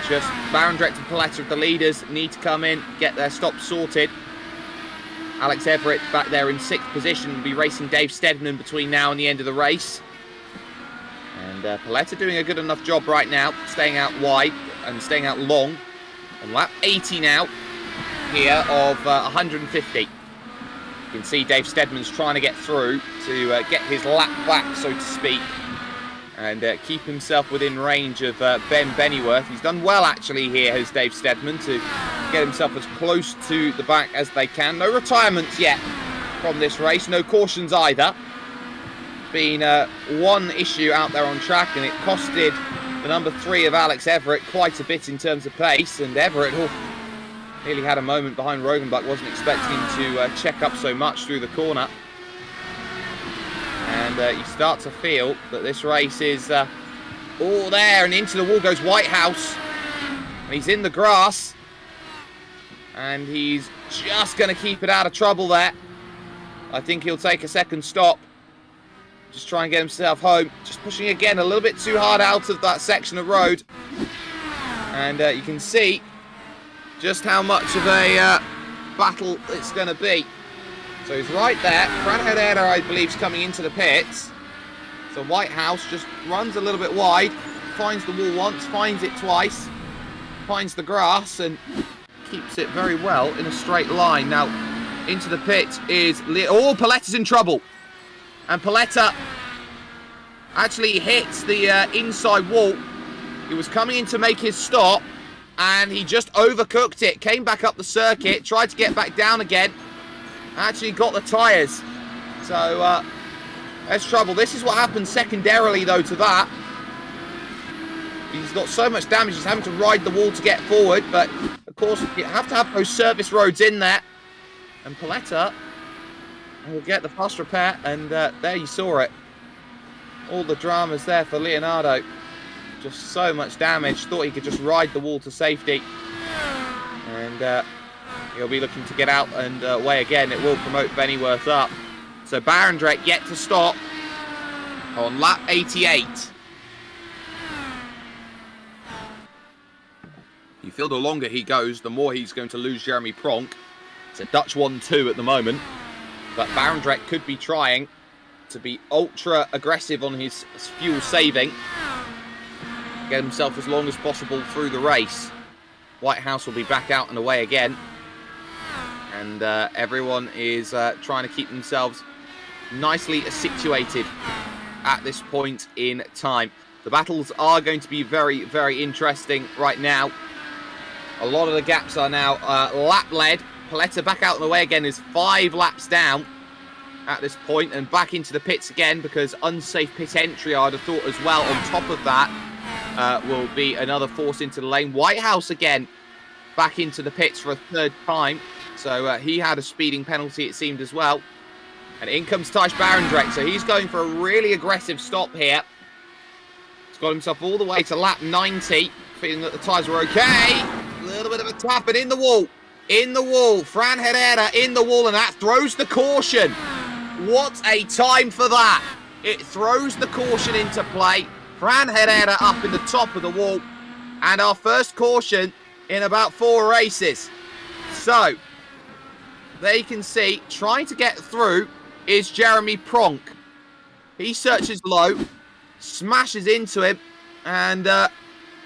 Speaker 2: Just Barendregt and Paletta of the leaders need to come in, get their stops sorted. Alex Everitt back there in 6th position will be racing Dave Steadman between now and the end of the race. And Paletta doing a good enough job right now, staying out wide and staying out long. On lap 80 now, here of 150. You can see Dave Steadman's trying to get through to get his lap back, so to speak, and keep himself within range of Ben Bennyworth. He's done well actually here, has Dave Steadman, to get himself as close to the back as they can. No retirements yet from this race, no cautions either. Been one issue out there on track, and it costed the number 3 of Alex Everitt quite a bit in terms of pace, and Everitt nearly had a moment behind Rogenbach, wasn't expecting him to check up so much through the corner. And you start to feel that this race is all there, and into the wall goes Whitehouse. And he's in the grass, and he's just going to keep it out of trouble there. I think he'll take a second stop. Just try and get himself home. Just pushing again a little bit too hard out of that section of road. And you can see just how much of a battle it's going to be. So he's right there. Fran Herrera, I believe, is coming into the pits. So Whitehouse just runs a little bit wide, finds the wall once, finds it twice, finds the grass, and keeps it very well in a straight line. Now, into the pit is Paletta's in trouble. And Paletta actually hits the inside wall. He was coming in to make his stop, and he just overcooked it. Came back up the circuit, tried to get back down again. Actually got the tyres. So there's trouble. This is what happens secondarily, though, to that. He's got so much damage, he's having to ride the wall to get forward. But, of course, you have to have those service roads in there. And Paletta will get the fast repair, and there you saw it. All the dramas there for Leonardo. Just so much damage. Thought he could just ride the wall to safety. And he'll be looking to get out and away again. It will promote Bennyworth up. So Barendregt yet to stop on lap 88. You feel the longer he goes, the more he's going to lose Jeremy Pronk. It's a Dutch 1-2 at the moment. But Barendregt could be trying to be ultra aggressive on his fuel saving. Get himself as long as possible through the race. Whitehouse will be back out and away again. And everyone is trying to keep themselves nicely situated at this point in time. The battles are going to be very, very interesting right now. A lot of the gaps are now lap-led. Paletta back out and away again is 5 laps down at this point, and back into the pits again because unsafe pit entry, I'd have thought as well. On top of that will be another force into the lane. Whitehouse again back into the pits for a 3rd time. So he had a speeding penalty, it seemed, as well. And in comes Thijs Barendregt. So he's going for a really aggressive stop here. He's got himself all the way to lap 90, feeling that the tyres were okay. A little bit of a tap, and in the wall. In the wall. Fran Herrera in the wall, and that throws the caution. What a time for that. It throws the caution into play. Fran Herrera up in the top of the wall. And our first caution in about 4 races. So, they can see, trying to get through is Jeremy Pronk. He searches low, smashes into him, and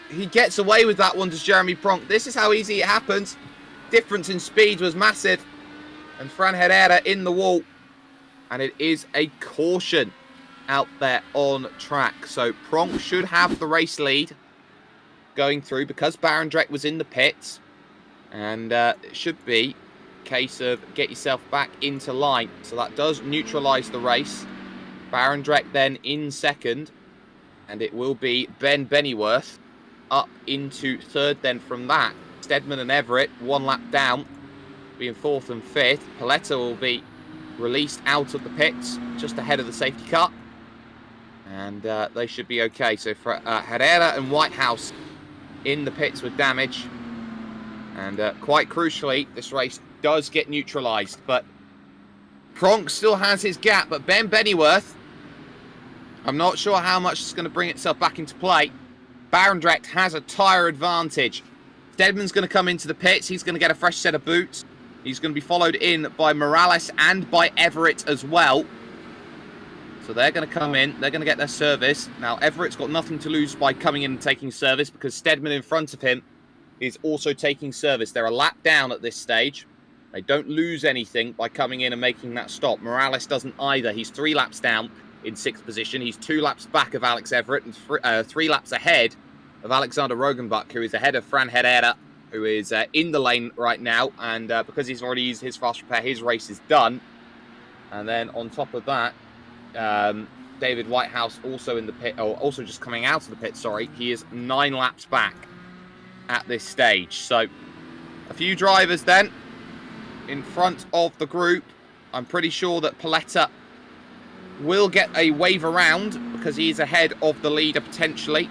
Speaker 2: he gets away with that one to Jeremy Pronk. This is how easy it happens. Difference in speed was massive. And Fran Herrera in the wall. And it is a caution out there on track. So Pronk should have the race lead going through because Barendregt was in the pits. And it should be a case of get yourself back into line. So that does neutralise the race. Barendregt then in second. And it will be Ben Bennyworth up into third then from that. Steadman and Everitt 1 lap down, being 4th and 5th. Paletta will be released out of the pits just ahead of the safety car. And they should be okay. So for Herrera and Whitehouse in the pits with damage. And quite crucially, this race does get neutralised. But Pronk still has his gap. But Ben Bennyworth, I'm not sure how much it's going to bring itself back into play. Barendregt has a tyre advantage. Steadman's going to come into the pits. He's going to get a fresh set of boots. He's going to be followed in by Morales and by Everitt as well. So they're going to come in. They're going to get their service. Now, Everett's got nothing to lose by coming in and taking service because Steadman in front of him is also taking service. They're a lap down at this stage. They don't lose anything by coming in and making that stop. Morales doesn't either. He's 3 laps down in 6th position. He's 2 laps back of Alex Everitt and 3 laps ahead of Alexander Rogenbach, who is ahead of Fran Herrera, who is in the lane right now. And because he's already used his fast repair, his race is done. And then on top of that, David Whitehouse also in the pit, or also just coming out of the pit, sorry. He is 9 laps back at this stage. So a few drivers then in front of the group. I'm pretty sure that Paletta will get a wave around because he's ahead of the leader potentially.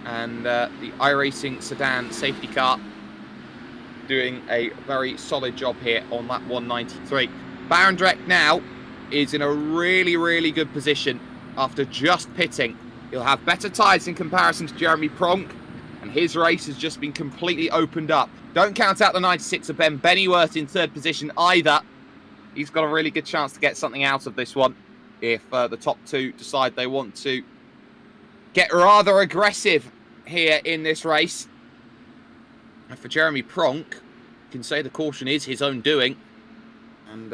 Speaker 2: And the iRacing sedan safety car doing a very solid job here on lap 193. Barendregt now is in a really, really good position after just pitting. He'll have better tyres in comparison to Jeremy Pronk, and his race has just been completely opened up. Don't count out the 96 of Ben Bennyworth in 3rd position either. He's got a really good chance to get something out of this one if the top 2 decide they want to get rather aggressive here in this race. And for Jeremy Pronk, you can say the caution is his own doing and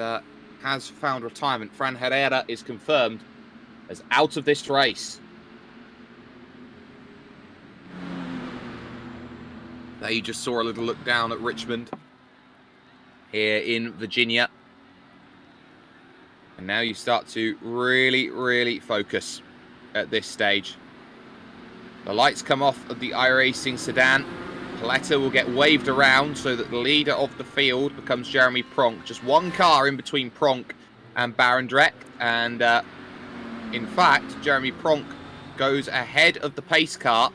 Speaker 2: has found retirement. Fran Herrera is confirmed as out of this race. There you just saw a little look down at Richmond here in Virginia. And now you start to really, really focus at this stage. The lights come off of the iRacing sedan. Paletta will get waved around so that the leader of the field becomes Jeremy Pronk. Just 1 car in between Pronk and Barendregt. And in fact, Jeremy Pronk goes ahead of the pace car.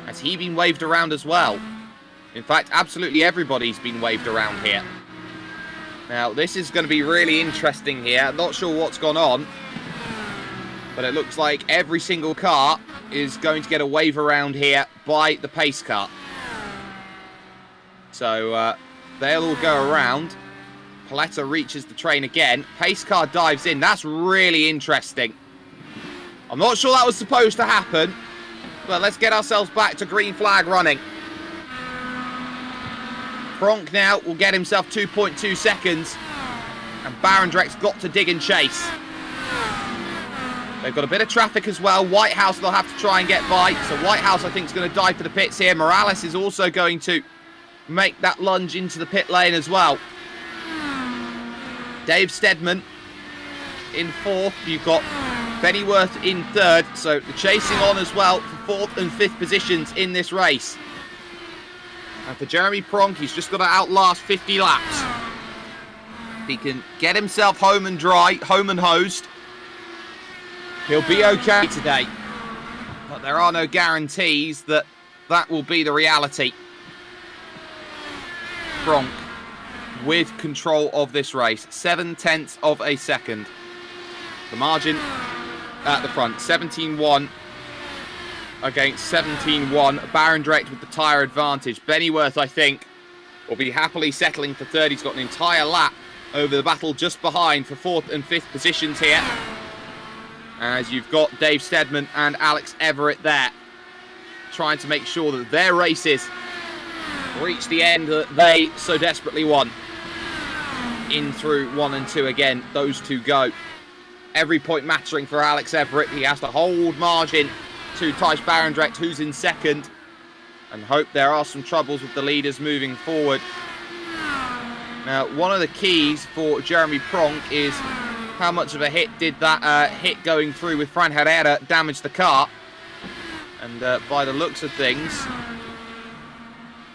Speaker 2: Has he been waved around as well? In fact, absolutely everybody's been waved around here. Now, this is going to be really interesting here. I'm not sure what's gone on, but it looks like every single car is going to get a wave around here by the pace car. So they'll all go around. Paletta reaches the train again. Pace car dives in. That's really interesting. I'm not sure that was supposed to happen, but let's get ourselves back to green flag running. Pronk now will get himself 2.2 seconds. And Barendrecht's got to dig and chase. They've got a bit of traffic as well. Whitehouse they'll have to try and get by. So Whitehouse, I think, is going to dive for the pits here. Morales is also going to make that lunge into the pit lane as well. Dave Steadman in 4th. You've got Bennyworth in 3rd. So the chasing on as well for 4th and 5th positions in this race. And for Jeremy Pronk, he's just got to outlast 50 laps. If he can get himself home and dry, home and hosed, he'll be okay today. But there are no guarantees that that will be the reality. Pronk with control of this race. 0.7 of a second. The margin at the front, 17.1 against 17-1. Barendregt with the tyre advantage. Bennyworth, I think, will be happily settling for third. He's got an entire lap over the battle just behind for 4th and 5th positions here. As you've got Dave Steadman and Alex Everitt there, trying to make sure that their races reach the end that they so desperately want. In through 1 and 2 again, those two go. Every point mattering for Alex Everitt. He has to hold margin to Thijs Barendregt, who's in second, and hope there are some troubles with the leaders moving forward. Now, one of the keys for Jeremy Pronk is how much of a hit did that hit going through with Fran Herrera damage the car. And by the looks of things,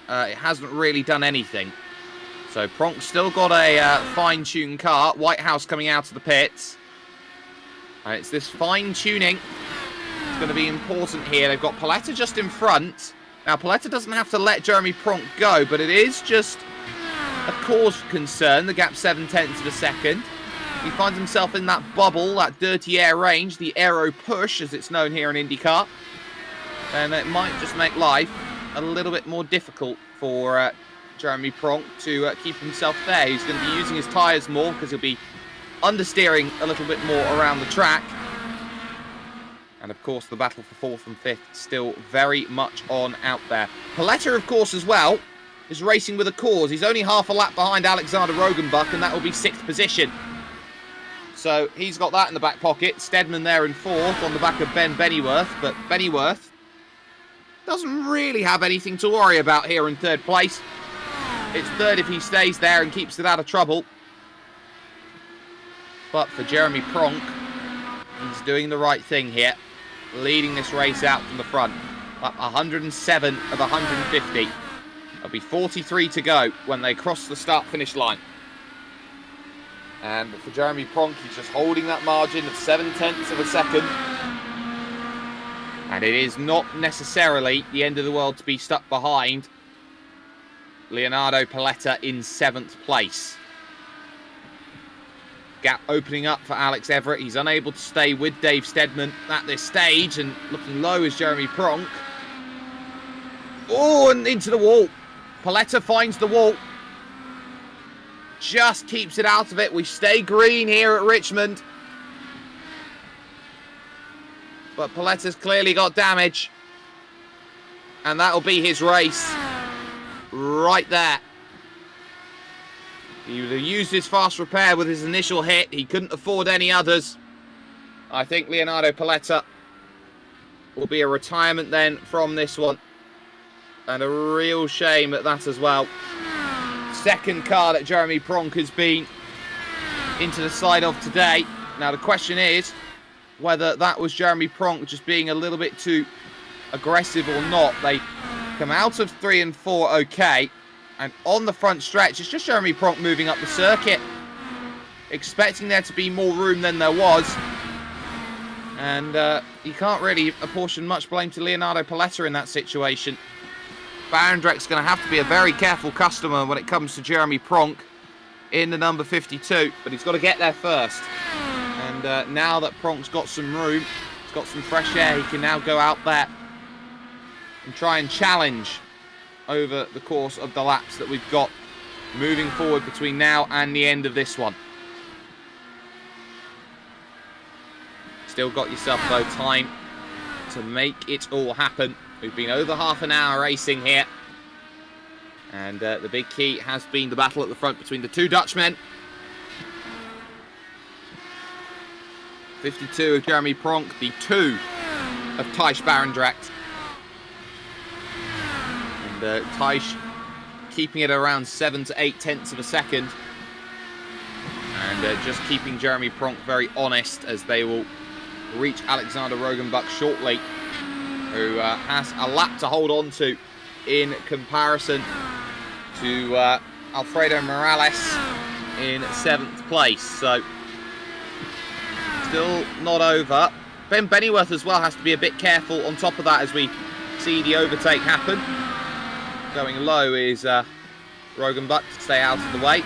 Speaker 2: it hasn't really done anything. So Pronk's still got a fine-tuned car. Whitehouse coming out of the pits. It's this fine-tuning that's going to be important here. They've got Paletta just in front. Now, Paletta doesn't have to let Jeremy Pronk go, but it is just a cause for concern. The gap 7/10 of a second. He finds himself in that bubble, that dirty air range, the aero-push, as it's known here in IndyCar. And it might just make life a little bit more difficult for Jeremy Pronk to keep himself there. He's going to be using his tyres more because he'll be understeering a little bit more around the track. And of course the battle for 4th and 5th still very much on out there. Paletta, of course, as well, is racing with a cause. He's only half a lap behind Alexander Rogenbach, and that will be 6th position. So he's got that in the back pocket. Steadman there in 4th on the back of Ben Bennyworth, but Bennyworth doesn't really have anything to worry about here in 3rd place. It's 3rd if he stays there and keeps it out of trouble. But for Jeremy Pronk, he's doing the right thing here, leading this race out from the front. Up 107 of 150. There'll be 43 to go when they cross the start-finish line. And for Jeremy Pronk, he's just holding that margin of 7/10 of a second. And it is not necessarily the end of the world to be stuck behind Leonardo Paletta in 7th place. Gap opening up for Alex Everitt. He's unable to stay with Dave Steadman at this stage, and looking low is Jeremy Pronk. Oh, and into the wall. Paletta finds the wall. Just keeps it out of it. We stay green here at Richmond. But Paletta's clearly got damage. And that'll be his race. Right there. He would have used his fast repair with his initial hit. He couldn't afford any others. I think Leonardo Paletta will be a retirement then from this one. And a real shame at that as well. 2nd car that Jeremy Pronk has been into the side of today. Now the question is whether that was Jeremy Pronk just being a little bit too aggressive or not. They come out of 3 and 4 okay. And on the front stretch, it's just Jeremy Pronk moving up the circuit, expecting there to be more room than there was. And you can't really apportion much blame to Leonardo Paletta in that situation. Barendrecht's going to have to be a very careful customer when it comes to Jeremy Pronk in the number 52, but he's got to get there first. And now that Pronk's got some room, he's got some fresh air, he can now go out there and try and challenge over the course of the laps that we've got moving forward between now and the end of this one. Still got yourself, though, time to make it all happen. We've been over half an hour racing here. And the big key has been the battle at the front between the two Dutchmen. 52 of Jeremy Pronk, the 2 of Thijs Barendregt. And Thijs keeping it around 7 to 8/10 of a second. And just keeping Jeremy Pronk very honest as they will reach Alexander Rogenbach shortly, who has a lap to hold on to in comparison to Alfredo Morales in 7th place. So still not over. Ben Bennyworth as well has to be a bit careful on top of that as we see the overtake happen. Going low is Rogenbach to stay out of the way.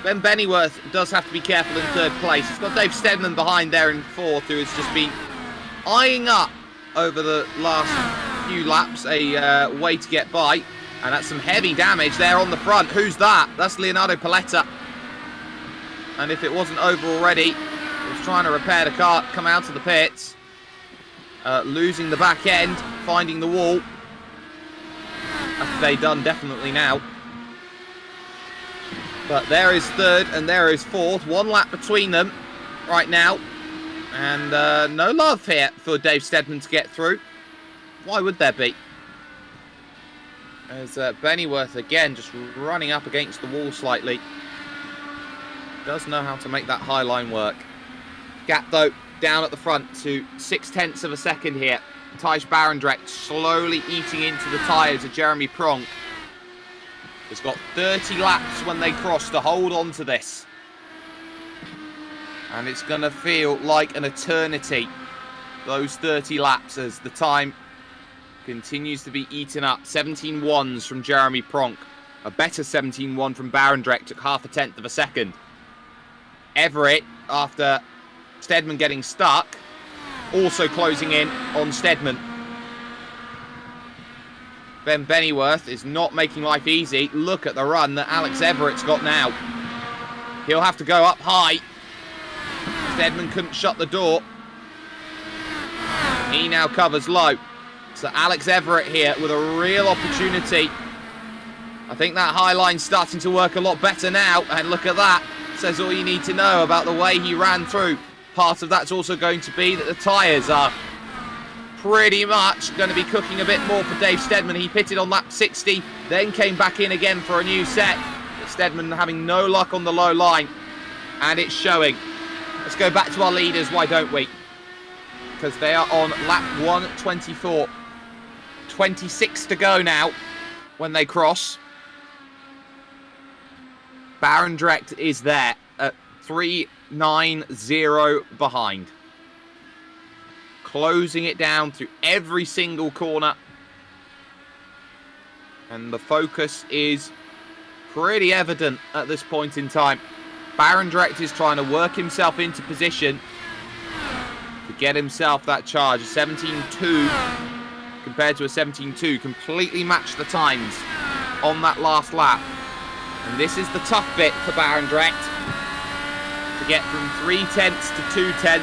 Speaker 2: Ben Bennyworth does have to be careful in 3rd place. He's got Dave Steadman behind there in 4th, who has just been eyeing up over the last few laps a way to get by. And that's some heavy damage there on the front. Who's that? That's Leonardo Paletta. And if it wasn't over already, he was trying to repair the car, come out of the pits. Losing the back end, finding the wall. That's they done definitely now. But there is third and there is fourth. 1 lap between them right now. And no love here for Dave Steadman to get through. Why would there be? As Bennyworth again just running up against the wall slightly. Does know how to make that high line work. Gap though down at the front to 0.6 of a second here. Thijs Barendregt slowly eating into the tyres of Jeremy Pronk. It's got 30 laps when they cross to hold on to this. And it's going to feel like an eternity, those 30 laps, as the time continues to be eaten up. 17.1s from Jeremy Pronk. A better 17.1 from Barendregt, took 0.5 of a second. Everitt, after Steadman getting stuck, also closing in on Steadman. Ben Bennyworth is not making life easy. Look at the run that Alex Everitt's got now. He'll have to go up high. Steadman couldn't shut the door. He now covers low. So Alex Everitt here with a real opportunity. I think that high line's starting to work a lot better now. And look at that. Says all you need to know about the way he ran through. Part of that's also going to be that the tyres are pretty much going to be cooking a bit more for Dave Steadman. He pitted on lap 60, then came back in again for a new set. But Steadman having no luck on the low line, and it's showing. Let's go back to our leaders, why don't we? Because they are on lap 124. 26 to go now when they cross. Barendregt is there at 3.90 behind. Closing it down through every single corner. And the focus is pretty evident at this point in time. Barendregt is trying to work himself into position to get himself that charge. A 17.2 compared to a 17.2. Completely matched the times on that last lap. And this is the tough bit for Barendregt. To get from 0.3 to 0.2,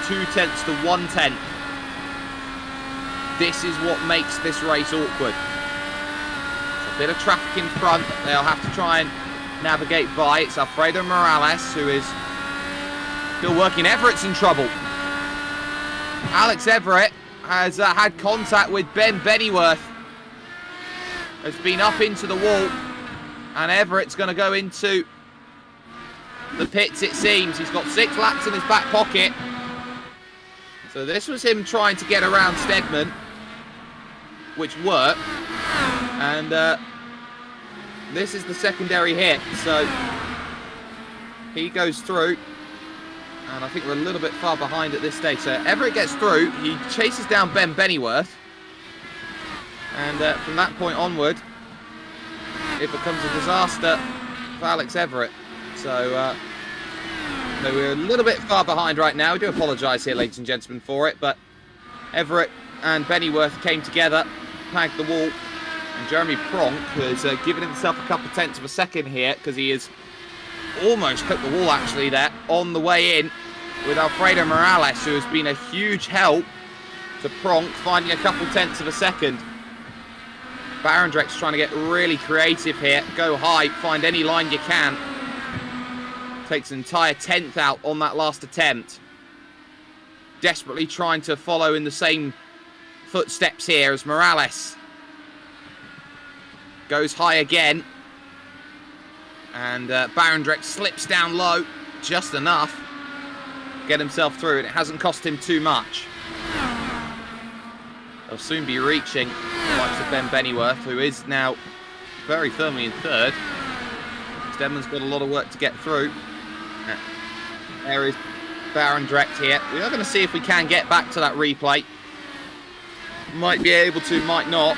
Speaker 2: 0.2 to 1/10. This is what makes this race awkward. It's a bit of traffic in front that they'll have to try and navigate by. It's Alfredo Morales who is still working. Everett's in trouble. Alex Everitt has had contact with Ben Bennyworth. Has been up into the wall. And Everett's going to go into the pits, it seems. He's got 6 laps in his back pocket. So this was him trying to get around Steadman, which worked. And this is the secondary hit. So he goes through. And I think we're a little bit far behind at this stage. So Everitt gets through. He chases down Ben Bennyworth. And from that point onward, it becomes a disaster for Alex Everitt. So we're a little bit far behind right now. We do apologise here, ladies and gentlemen, for it. But Everitt and Bennyworth came together, tagged the wall. And Jeremy Pronk has given himself a couple tenths of a second here because he has almost cut the wall, actually, there on the way in with Alfredo Morales, who has been a huge help to Pronk, finding a couple tenths of a second. Barendrecht's trying to get really creative here. Go high, find any line you can. Takes an entire 10th out on that last attempt. Desperately trying to follow in the same footsteps here as Morales. Goes high again. And Barendregt slips down low, just enough to get himself through. And it hasn't cost him too much. They'll soon be reaching the likes of Ben Bennyworth, who is now very firmly in third. Steadman's got a lot of work to get through. There is Barendregt here. We are going to see if we can get back to that replay. Might be able to, might not.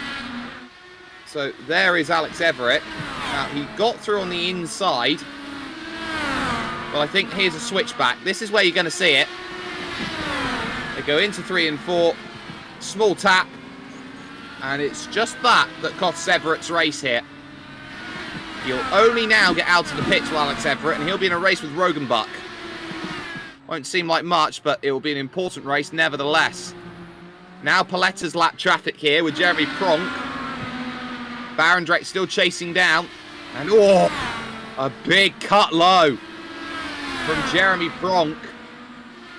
Speaker 2: So there is Alex Everitt. Now, he got through on the inside. But I think here's a switchback. This is where you're going to see it. They go into 3 and 4. small tap. And it's just that costs Everitt's race here. He'll only now get out of the pits with Alex Everitt, and he'll be in a race with Rogenbach. Won't seem like much, but it will be an important race nevertheless. Now Paletta's lap traffic here with Jeremy Pronk. Barendregt still chasing down. And a big cut low from Jeremy Pronk,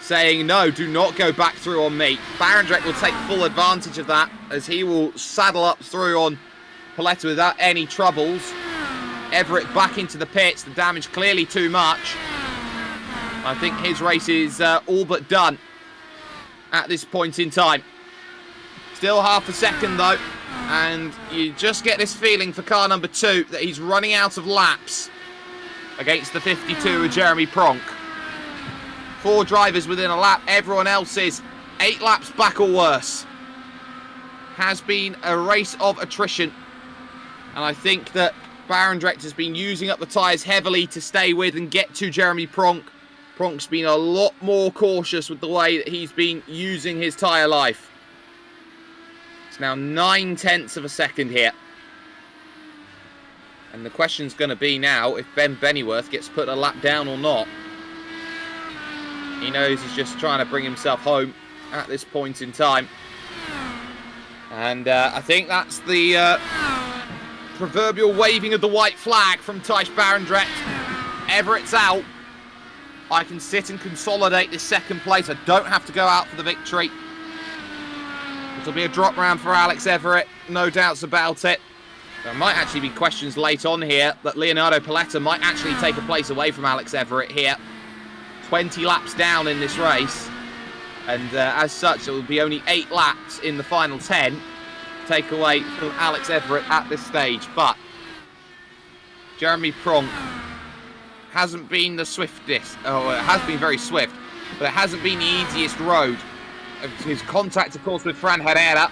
Speaker 2: saying, no, do not go back through on me. Barendregt will take full advantage of that as he will saddle up through on Paletta without any troubles. Everitt back into the pits. The damage clearly too much. I think his race is all but done at this point in time. Still half a second though, and you just get this feeling for car number 2 that he's running out of laps against the 52 of Jeremy Pronk. 4 drivers within a lap, everyone else is 8 laps back or worse. Has been a race of attrition, and I think that Barendregt has been using up the tyres heavily to stay with and get to Jeremy Pronk. Pronk's been a lot more cautious with the way that he's been using his tyre life. It's now 9/10 of a second here. And the question's going to be now if Ben Bennyworth gets put a lap down or not. He knows he's just trying to bring himself home at this point in time. And I think that's the proverbial waving of the white flag from Thijs Barendregt. Everitt's out. I can sit and consolidate this second place. I don't have to go out for the victory. It'll be a drop round for Alex Everitt, no doubts about it. There might actually be questions late on here that Leonardo Paletta might actually take a place away from Alex Everitt here. 20 laps down in this race. And as such, it will be only 8 laps in the final 10 take away from Alex Everitt at this stage. But Jeremy Pronk hasn't been the swiftest. Oh, it has been very swift, but it hasn't been the easiest road. His contact, of course, with Fran Herrera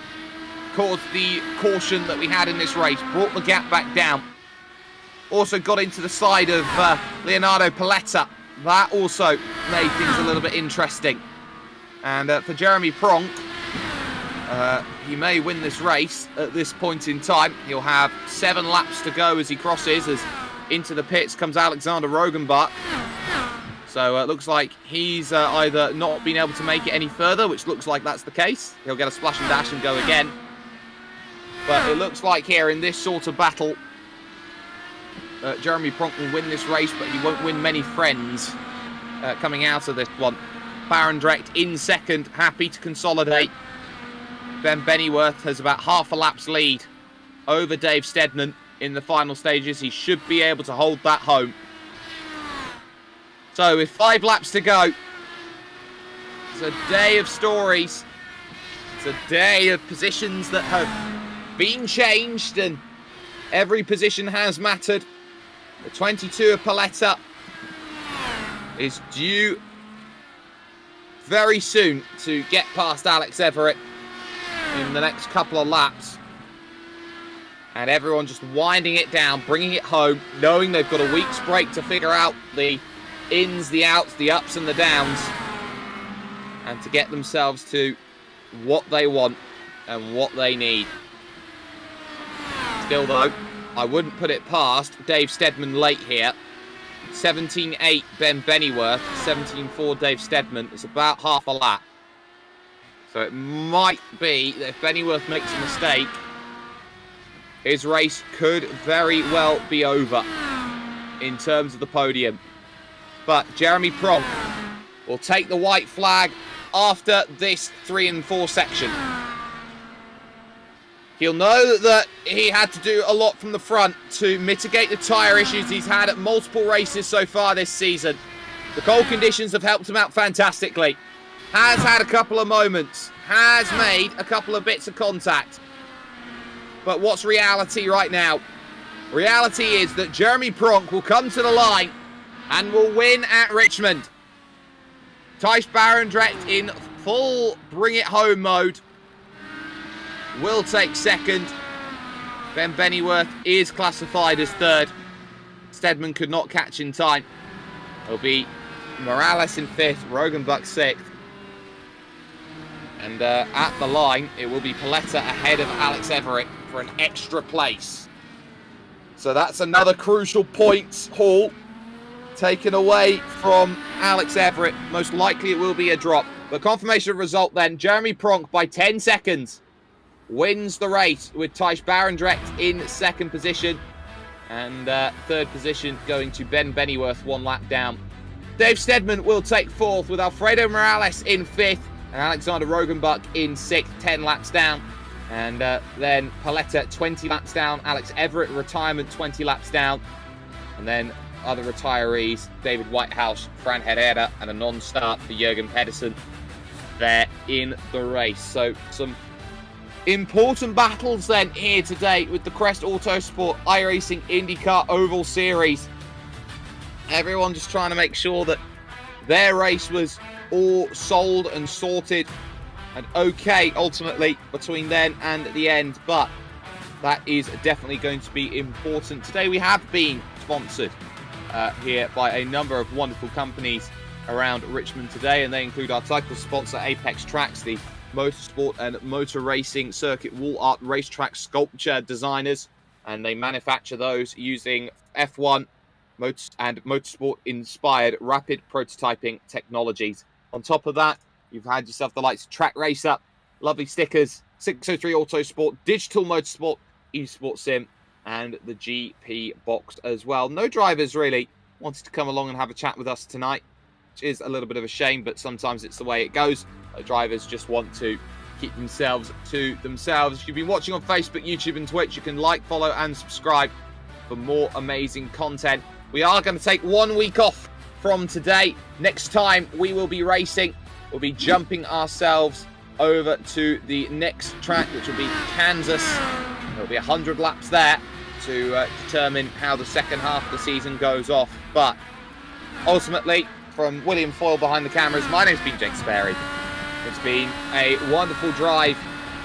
Speaker 2: caused the caution that we had in this race, brought the gap back down. Also got into the side of Leonardo Paletta. That also made things a little bit interesting. And for Jeremy Pronk, he may win this race at this point in time. He'll have 7 laps to go as he crosses, as into the pits comes Alexander Rogenbach. So it looks like he's either not been able to make it any further, which looks like that's the case. He'll get a splash and dash and go again. But it looks like here in this sort of battle, Jeremy Pronk will win this race, but he won't win many friends coming out of this one. Barendregt in second, happy to consolidate. Ben Bennyworth has about half a lap's lead over Dave Stedman in the final stages. He should be able to hold that home. So with 5 laps to go, it's a day of stories. It's a day of positions that have been changed, and every position has mattered. The 22 of Paletta is due very soon to get past Alex Everitt in the next couple of laps. And everyone just winding it down, bringing it home, knowing they've got a week's break to figure out the ins, the outs, the ups and the downs, and to get themselves to what they want and what they need. Still though, I wouldn't put it past Dave Stedman late here. 17.8 Ben Bennyworth, 17.4 Dave Stedman. It's about half a lap. So it might be that if Bennyworth makes a mistake, his race could very well be over in terms of the podium. But Jeremy Pronk will take the white flag after this 3 and 4 section. He'll know that he had to do a lot from the front to mitigate the tyre issues he's had at multiple races so far this season. The cold conditions have helped him out fantastically. Has had a couple of moments. Has made a couple of bits of contact. But what's reality right now? Reality is that Jeremy Pronk will come to the line and will win at Richmond. Thijs Barendregt in full bring-it-home mode will take second. Ben Bennyworth is classified as third. Stedman could not catch in time. It'll be Morales in 5th, Rogenbach 6th. And at the line, it will be Paletta ahead of Alex Everitt for an extra place. So that's another crucial points haul taken away from Alex Everitt. Most likely it will be a drop. But confirmation of result then, Jeremy Pronk by 10 seconds wins the race with Thijs Barendregt in second position. And third position going to Ben Bennyworth, 1 lap down. Dave Steadman will take fourth with Alfredo Morales in fifth and Alexander Rogenbuck in sixth, 10 laps down. And then Paletta 20 laps down, Alex Everitt retirement 20 laps down. And then other retirees, David Whitehouse, Fran Herrera, and a non-start for Jürgen Pedersen there in the race. So some important battles then here today with the Crest Autosport iRacing IndyCar Oval Series. Everyone just trying to make sure that their race was all sold and sorted and okay ultimately between then and the end, but that is definitely going to be important. Today we have been sponsored here by a number of wonderful companies around Richmond today, and they include our title sponsor Apex Tracks, the motorsport and motor racing circuit wall art racetrack sculpture designers, and they manufacture those using F1 and motorsport inspired rapid prototyping technologies. On top of that, you've had yourself the likes of Track Racer, lovely stickers, 603 Autosport, Digital Motorsport, eSport Sim, and the GP box as well. No drivers really wanted to come along and have a chat with us tonight, which is a little bit of a shame, but sometimes it's the way it goes. Drivers just want to keep themselves to themselves. If you've been watching on Facebook, YouTube, and Twitch, you can like, follow, and subscribe for more amazing content. We are going to take 1 week off from today. Next time we will be racing, we'll be jumping ourselves over to the next track, which will be Kansas. There'll be 100 laps there to determine how the second half of the season goes off. But ultimately, from William Foyle behind the cameras, my name's been Jake Sperry. It's been a wonderful drive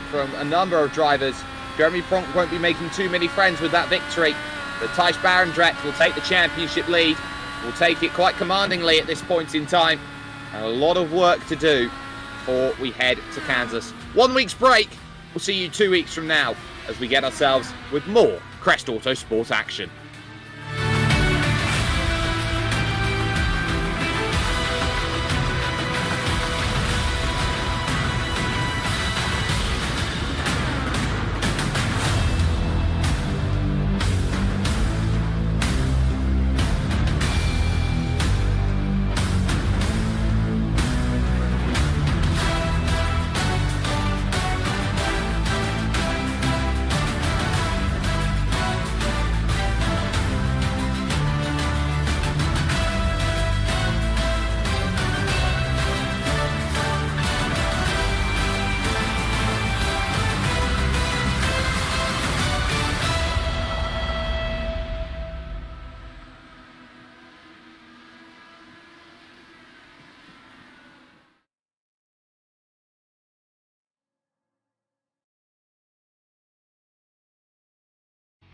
Speaker 2: from a number of drivers. Jeremy Pronk won't be making too many friends with that victory, but Thijs Barendregt will take the championship lead. Will take it quite commandingly at this point in time. And a lot of work to do before we head to Kansas. 1 week's break. We'll see you 2 weeks from now as we get ourselves with more Crest Autosport action.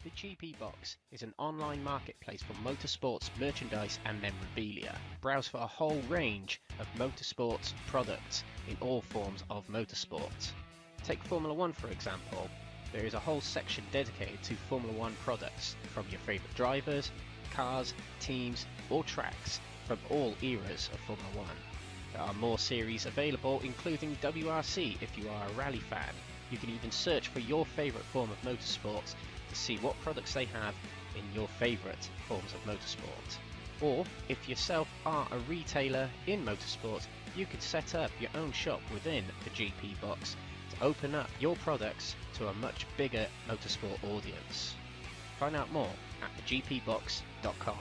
Speaker 3: The GP Box is an online marketplace for motorsports, merchandise and memorabilia. Browse for a whole range of motorsports products in all forms of motorsport. Take Formula 1 for example. There is a whole section dedicated to Formula 1 products from your favourite drivers, cars, teams or tracks from all eras of Formula 1. There are more series available, including WRC if you are a rally fan. You can even search for your favourite form of motorsports to see what products they have in your favourite forms of motorsport. Or if yourself are a retailer in motorsport, you could set up your own shop within the GP Box to open up your products to a much bigger motorsport audience. Find out more at thegpbox.com.